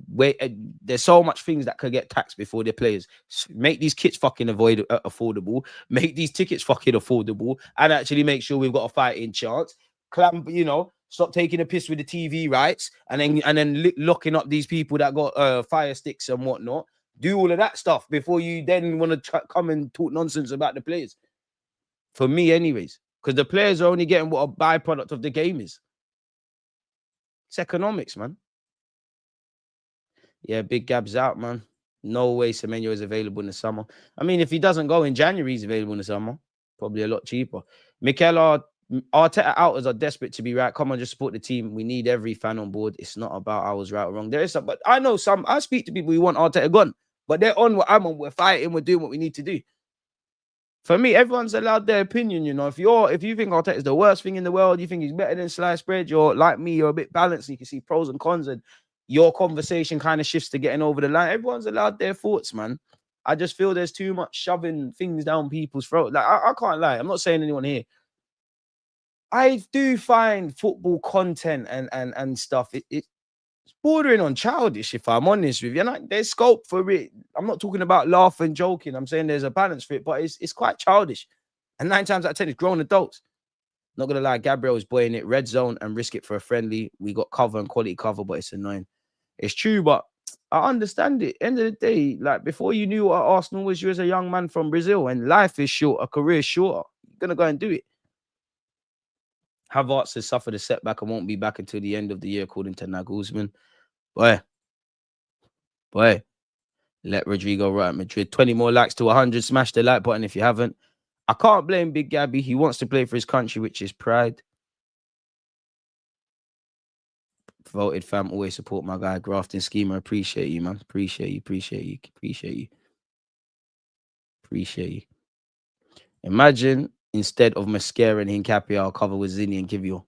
S1: Where there's so much things that could get taxed before their players. Make these kits fucking affordable. Make these tickets fucking affordable, and actually make sure we've got a fighting chance. Stop taking a piss with the TV rights, and then locking up these people that got fire sticks and whatnot. Do all of that stuff before you then want to come and talk nonsense about the players. For me, anyways, because the players are only getting what a byproduct of the game is. It's economics, man. Yeah, Big Gab's out, man. No way Semenyo is available in the summer. I mean, if he doesn't go in January, he's available in the summer. Probably a lot cheaper. Mikel, Arteta outers are desperate to be right. Come on, just support the team. We need every fan on board. It's not about I was right or wrong. There is some, but I know some. I speak to people who want Arteta gone, but they're on what I'm on. We're fighting. We're doing what we need to do. For me, everyone's allowed their opinion. If you think Arteta is the worst thing in the world, you think he's better than sliced bread, you're like me, you're a bit balanced. And you can see pros and cons, and your conversation kind of shifts to getting over the line. Everyone's allowed their thoughts, man. I just feel there's too much shoving things down people's throat. Like, I can't lie. I'm not saying anyone here. I do find football content and stuff. It's bordering on childish, if I'm honest with you. And there's scope for it. I'm not talking about laugh and joking. I'm saying there's a balance for it, but it's quite childish. And 9 times out of 10, it's grown adults. Not gonna lie, Gabriel is boying it red zone and risk it for a friendly. We got cover and quality cover, but it's annoying. It's true, but I understand it. End of the day, like, before you knew what Arsenal was, you was a young man from Brazil, and life is short, a career is shorter. You're gonna go and do it. Havertz has suffered a setback and won't be back until the end of the year, according to Nagelsmann. Boy, let Rodrigo right at Madrid. 20 more likes to 100. Smash the like button if you haven't. I can't blame Big Gabby. He wants to play for his country, which is pride. Voted fam, always support my guy. Grafting Schemer, appreciate you, man. Appreciate you. Imagine instead of Mascara and Hincapié, I'll cover with Zinni and give you.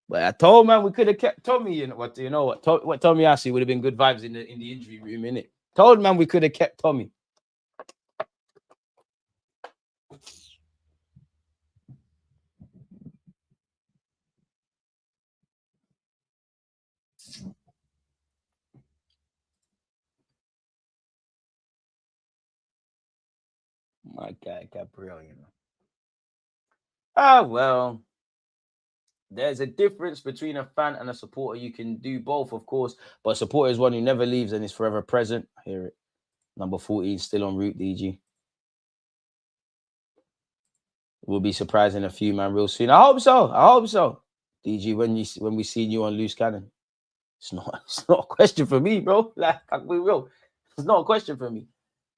S1: But I told man we could have kept Tommy. You know what? What Tommy Ashley would have been good vibes in the injury room, innit? Told man we could have kept Tommy. My guy, Gabriel, you know. Ah, well, there's a difference between a fan and a supporter. You can do both, of course, but a supporter is one who never leaves and is forever present. I hear it. Number 14, still en route, DG. We'll be surprising a few, man, real soon. I hope so. DG, when we see you on Loose Cannon, it's not a question for me, bro. Like, we will. It's not a question for me.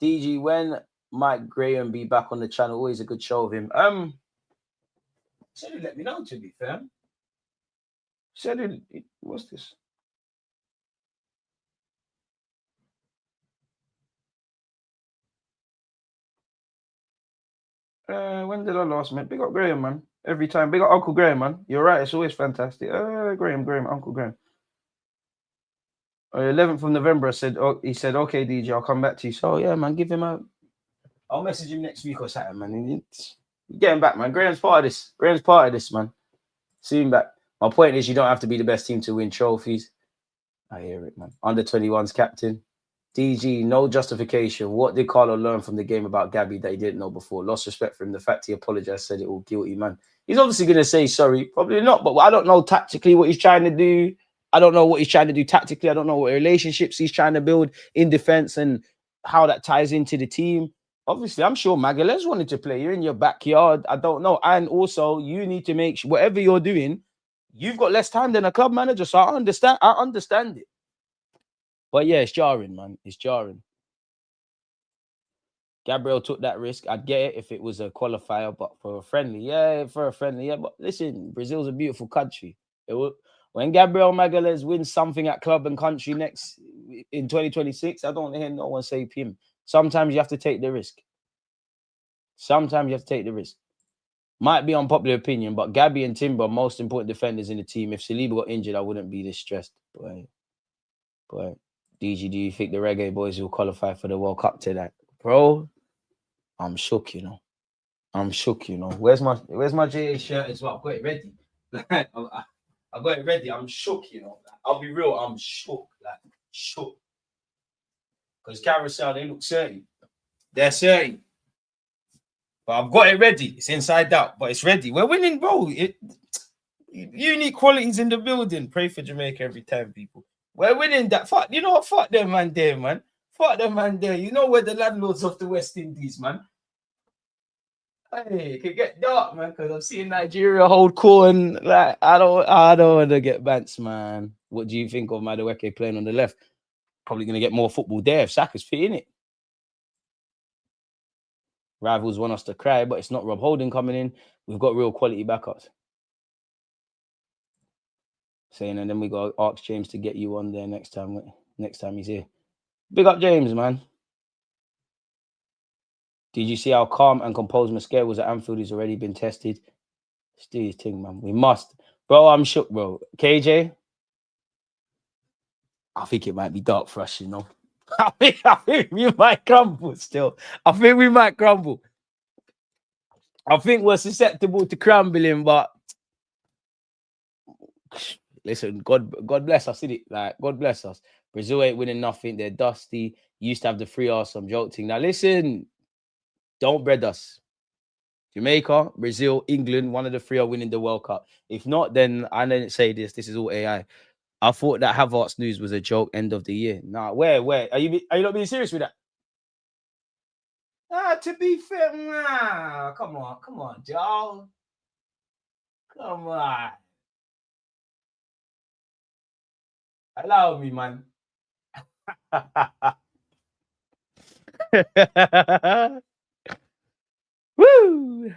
S1: DG, when might Graham be back on the channel? Always a good show of him. Said he let me know, to be fair. What's this? When did I last met? Big up Graham, man. Every time. Big up Uncle Graham, man. You're right. It's always fantastic. Graham, Uncle Graham. 11th of November, he said, okay, DJ, I'll come back to you. So, yeah, man, I'll message him next week or something, man. Get him back, man. Graham's part of this, man. See him back. My point is, you don't have to be the best team to win trophies. I hear it, man. Under 21's captain. DG, no justification. What did Carlo learn from the game about Gabby that he didn't know before? Lost respect for him. The fact he apologized, said it all guilty, man. He's obviously going to say sorry. Probably not, but I don't know tactically what he's trying to do. I don't know what he's trying to do tactically. I don't know what relationships he's trying to build in defense and how that ties into the team. Obviously, I'm sure Magalhaes wanted to play. You're in your backyard. I don't know. And also, you need to make sure whatever you're doing, you've got less time than a club manager. So I understand it. But yeah, it's jarring, man. It's jarring. Gabriel took that risk. I'd get it if it was a qualifier, but for a friendly, yeah. But listen, Brazil's a beautiful country. When Gabriel Magalhaes wins something at club and country next in 2026, I don't want to hear no one say him. Sometimes you have to take the risk. Might be unpopular opinion, but Gabby and Timber are most important defenders in the team. If Saliba got injured, I wouldn't be this stressed. But DG, do you think the Reggae boys will qualify for the World Cup tonight? Bro, I'm shook, you know. Where's my JA shirt as well? I've got it ready. I've got it ready. I'm shook, you know. I'll be real, I'm shook. Because Carousel, they look 30. They're 30. But I've got it ready. It's inside out, but it's ready. We're winning, bro. Unique qualities in the building. Pray for Jamaica every time, people. We're winning that. Fuck them man there, man. Fuck them man there. You know we're the landlords of the West Indies, man. Hey, it could get dark, man, because I'm seeing Nigeria hold cool and like I don't want to get bants, man. What do you think of Madueke playing on the left? Probably gonna get more football there if Saka's fit in it. Rivals want us to cry, but it's not Rob Holding coming in. We've got real quality backups. Saying, and then we got to ask James to get you on there next time he's here. Big up James, man. Did you see how calm and composed Mascara was at Anfield? He's already been tested. Let's do his thing, man. We must. Bro, I'm shook, bro. KJ, I think it might be dark for us, you know. I think we might crumble still. I think we're susceptible to crumbling, but listen, God bless us, isn't it? Like, God bless us. Brazil ain't winning nothing. They're dusty. Used to have the 3R, some jolting. Now, listen, don't bread us. Jamaica, Brazil, England, one of the three are winning the World Cup. If not, then I didn't say this. This is all AI. I thought that Havertz news was a joke. End of the year. Nah, where? Are you not being serious with that? To be fair, nah. Come on, Joe. Come on. Allow me, man. Woo!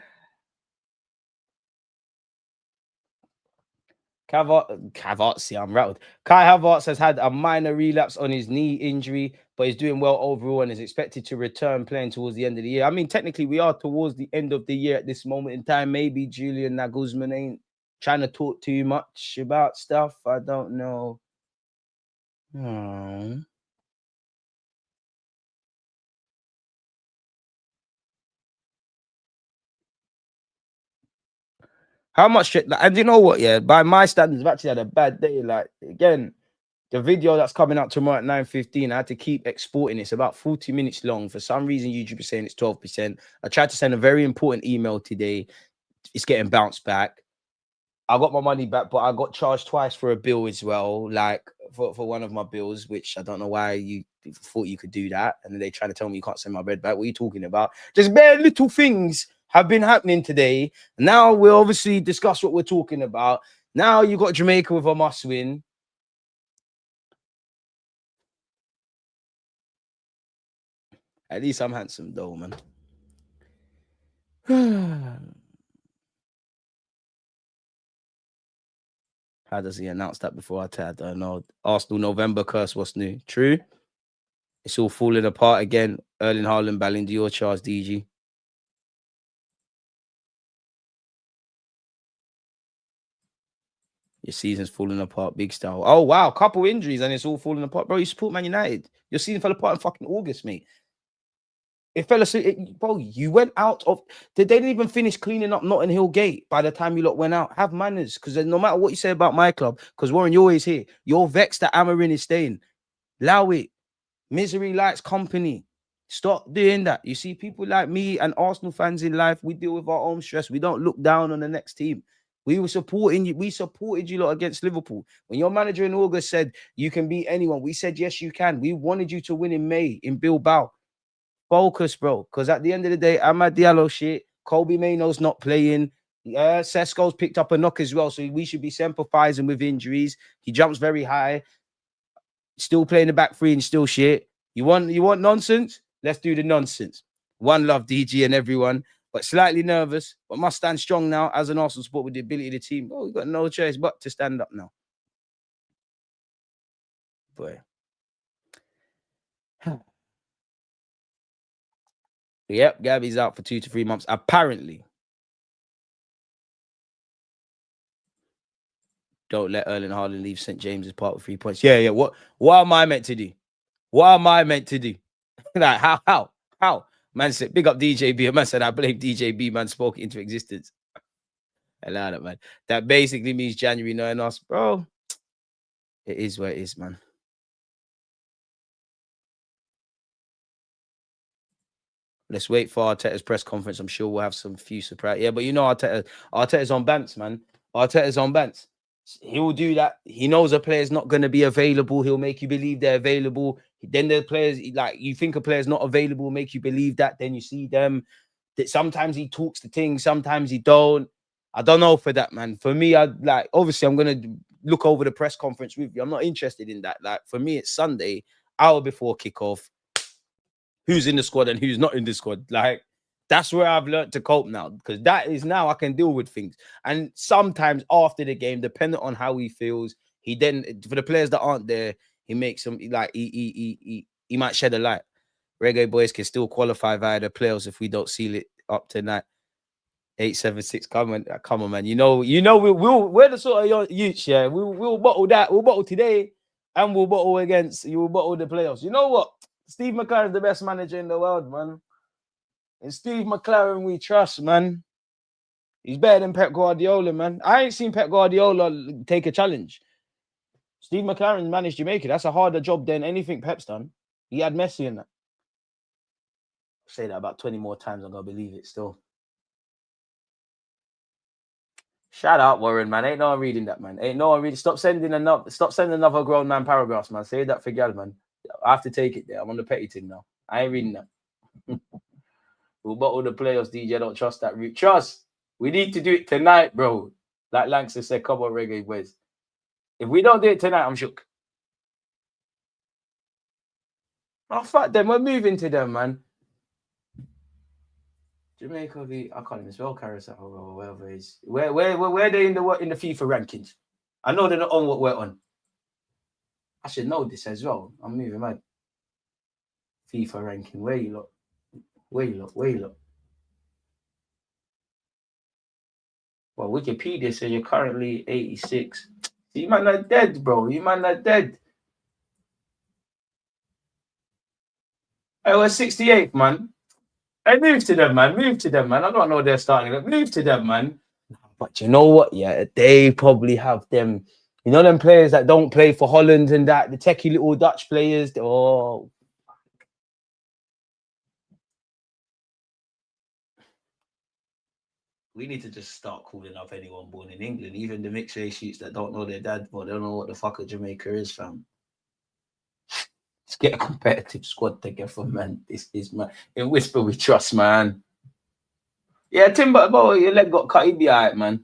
S1: Havertz, I'm rattled. Kai Havertz has had a minor relapse on his knee injury, but he's doing well overall and is expected to return playing towards the end of the year. I mean, technically, we are towards the end of the year at this moment in time. Maybe Julian Nagelsmann ain't trying to talk too much about stuff. I don't know. Hmm. How much? And you know what? Yeah, by my standards, I've actually had a bad day. Like again, the video that's coming out tomorrow at 9:15, I had to keep exporting. It's about 40 minutes long. For some reason, YouTube is saying it's 12%. I tried to send a very important email today. It's getting bounced back. I got my money back, but I got charged twice for a bill as well, like for one of my bills, which I don't know why you thought you could do that. And then they trying to tell me you can't send my bread back. What are you talking about? Just bare little things have been happening today. Now we'll obviously discuss what we're talking about. Now you got Jamaica with a must win. At least I'm handsome though, man. How does he announce that before I don't know. Arsenal November curse, what's new? True. It's all falling apart again. Erling Haaland, Ballon d'Or, Charles DG. Your season's falling apart, big style. Oh, wow. Couple injuries and it's all falling apart. Bro, you support Man United. Your season fell apart in fucking August, mate. It fell asleep. Bro, you went out of... They didn't even finish cleaning up Notting Hill Gate by the time you lot went out. Have manners. Because no matter what you say about my club, because Warren, you're always here. You're vexed that Amarin is staying. Allow it. Misery likes company. Stop doing that. You see, people like me and Arsenal fans in life, we deal with our own stress. We don't look down on the next team. We were supporting you. We supported you lot against Liverpool. When your manager in August said you can beat anyone, we said, yes, you can. We wanted you to win in May in Bilbao. Focus, bro. Because at the end of the day, Amad Diallo shit. Kobe Maino's not playing. Sesko's picked up a knock as well. So we should be sympathizing with injuries. He jumps very high. Still playing the back three and still shit. You want nonsense? Let's do the nonsense. One love, DG and everyone, but slightly nervous, but must stand strong now as an Arsenal support with the ability of the team. Oh, we've got no choice but to stand up now. Boy. Yep, Gabby's out for 2 to 3 months, apparently. Don't let Erling Haaland leave St. James's Park with 3 points. Yeah. What am I meant to do? What am I meant to do? Like, how? Man said, big up DJB. Man said, I blame DJB, man, spoke into existence. Allow that, man. That basically means January knowing us, bro. It is what it is, man. Let's wait for Arteta's press conference. I'm sure we'll have some few surprise. Yeah, but you know Arteta's on bants, man. Arteta's on bants. He will do that. He knows a player's not going to be available. He'll make you believe they're available. Then the players, like you think a player's not available, make you believe that. Then you see them. That sometimes he talks the thing, sometimes he don't. I don't know for that, man. For me, I like obviously I'm gonna look over the press conference with you. I'm not interested in that. Like for me, it's Sunday, hour before kickoff. Who's in the squad and who's not in the squad? Like that's where I've learned to cope now because that is now I can deal with things. And sometimes after the game, depending on how he feels, he then for the players that aren't there, he makes them like he might shed a light. Reggae boys can still qualify via the playoffs if we don't seal it up tonight. 876. Come on, man. We're the sort of youths, yeah. We'll bottle that. We'll bottle today, and we'll bottle against you. Will bottle the playoffs. You know what? Steve McLaren's the best manager in the world, man. And Steve McLaren, we trust, man. He's better than Pep Guardiola, man. I ain't seen Pep Guardiola take a challenge. Steve McLaren managed Jamaica. That's a harder job than anything Pep's done. He had Messi in that. I'll say that about 20 more times. I'm gonna believe it still. Shout out, Warren, man. Ain't no one reading that, man. Ain't no one reading. Stop sending another grown man paragraphs, man. Say that for gal, man. I have to take it there. I'm on the petty thing now. I ain't reading that. We'll bottle the playoffs, DJ. I don't trust that route. Trust. We need to do it tonight, bro. Like Langston said, come on, reggae boys. If we don't do it tonight, I'm shook. Oh, fuck them. We're moving to them, man. Jamaica I can't even spell Carousel or whatever it is. Where are they in the FIFA rankings? I know they're not on what we're on. I should know this as well. I'm moving mad. FIFA ranking. Where you look? Where you look? Well, Wikipedia says you're currently 86. You man not dead, bro. You man not dead. I was 68, man. Hey, move to them, man. Move to them, man. I don't know they're starting. Move to them, man. But you know what? Yeah, they probably have them. You know them players that don't play for Holland and that the techie little Dutch players. Oh, we need to just start calling up anyone born in England, even the mixed race shoots that don't know their dad, but they don't know what the fuck a Jamaica is, fam. Let's get a competitive squad together, man. This is man. In Whisper we trust, man. Yeah, Timber, bro, your leg got cut. He'd be alright, man.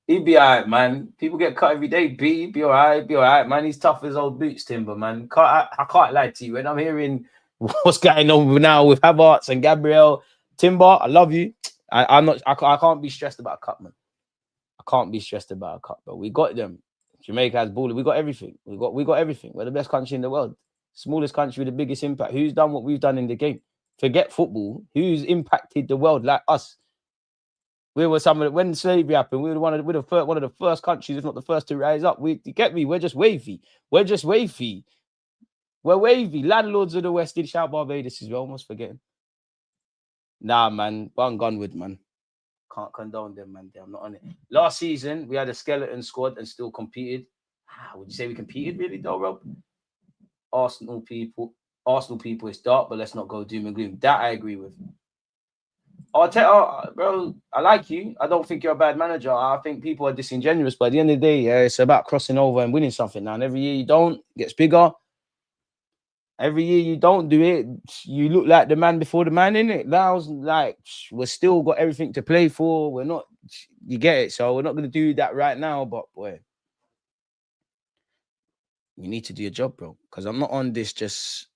S1: He'd be alright, man. People get cut every day. He'd be alright, man. He's tough as old boots, Timber, man. I can't lie to you. When I'm hearing what's going on now with Havertz and Gabriel, Timber, I love you. I can't be stressed about a cut, man. I can't be stressed about a cut, but we got them. Jamaica has baller. We got everything. We got everything. We're the best country in the world. Smallest country with the biggest impact. Who's done what we've done in the game? Forget football. Who's impacted the world like us? We were when slavery happened. We were one of the first countries, if not the first, to rise up. You get me? We're just wavy. We're wavy. Landlords of the West did shout Barbados as well. Almost forgetting. Nah, man. One gunwood, man. Can't condone them, man. I'm not on it. Last season, we had a skeleton squad and still competed. Would you say we competed really, though, Rob? Arsenal people, it's dark, but let's not go doom and gloom. That I agree with. Arteta, bro, I like you. I don't think you're a bad manager. I think people are disingenuous, but at the end of the day, yeah, it's about crossing over and winning something now. And every year you don't, it gets bigger. Every year you don't do it, you look like the man before the man, innit? Now, like, we're still got everything to play for. We're not, you get it. So we're not going to do that right now, but boy, you need to do your job, bro. Because I'm not on this just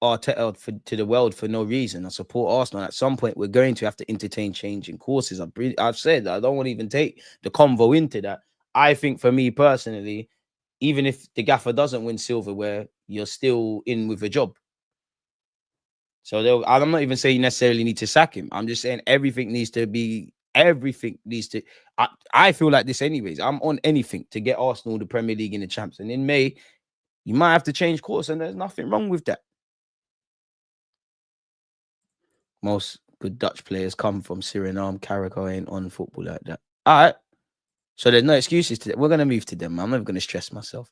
S1: Arteta to the world for no reason. I support Arsenal. At some point, we're going to have to entertain changing courses. I've said I don't want to even take the convo into that. I think for me personally, even if the gaffer doesn't win silverware, you're still in with a job. So I'm not even saying you necessarily need to sack him. I'm just saying everything needs to. I feel like this anyways. I'm on anything to get Arsenal the Premier League in the champs. And in May, you might have to change course, and there's nothing wrong with that. Most good Dutch players come from Suriname. Carrico ain't on football like that. All right. So there's no excuses to that. We're going to move to them. I'm never going to stress myself.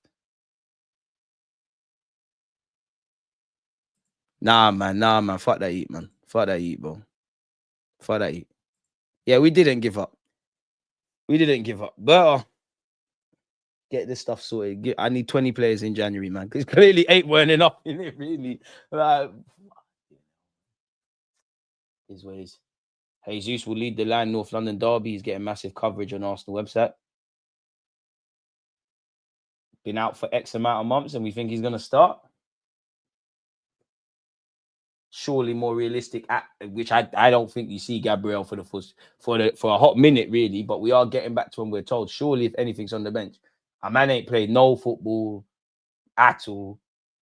S1: Nah, man. Fuck that heat, man. Fuck that heat, bro. Fuck that heat. Yeah, we didn't give up. But get this stuff sorted. I need 20 players in January, man. Because clearly 8 weren't enough in it, really. Like, his ways. Jesus will lead the line. North London Derby. He's getting massive coverage on Arsenal website. Been out for X amount of months, and we think he's going to start. Surely more realistic, which I don't think you see Gabriel for a hot minute, really. But we are getting back to when we're told. Surely, if anything's on the bench, a man ain't played no football at all.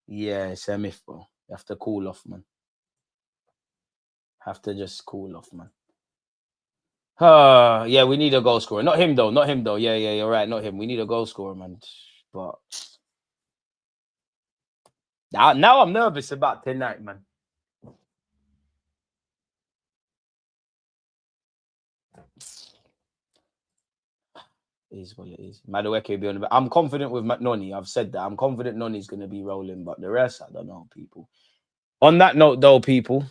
S1: Yeah, it's a myth, bro. You have to cool off, man. Have to just cool off, man. Yeah, we need a goal scorer. Not him though. Yeah, you're right. Not him. We need a goal scorer, man. But now I'm nervous about tonight, man. Is what it is. Madueke will be on the. I'm confident with Noni. I've said that. I'm confident Noni's going to be rolling, but the rest, I don't know, people. On that note, though, people,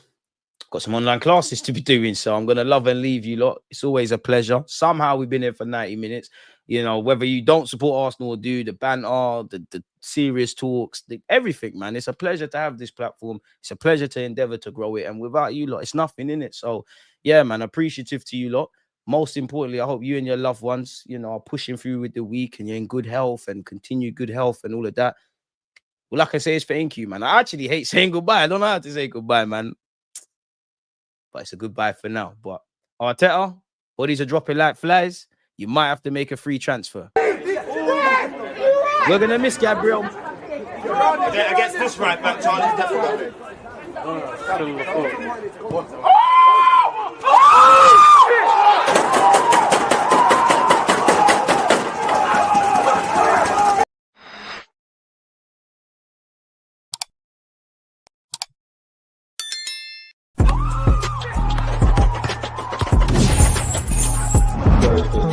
S1: got some online classes to be doing, so I'm going to love and leave you lot. It's always a pleasure. Somehow we've been here for 90 minutes. You know, whether you don't support Arsenal or do, the banter, the serious talks, everything, man. It's a pleasure to have this platform. It's a pleasure to endeavor to grow it. And without you lot, it's nothing in it. So, yeah, man, appreciative to you lot. Most importantly, I hope you and your loved ones, you know, are pushing through with the week and you're in good health and continue good health and all of that. Well, like I say, it's thank you, man. I actually hate saying goodbye. I don't know how to say goodbye, man. but it's a goodbye for now. But Arteta, bodies are dropping like flies. You might have to make a free transfer. We're gonna miss Gabriel.
S2: Against this right back, Charlie, definitely.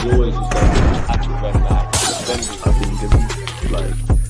S3: Always just like, I think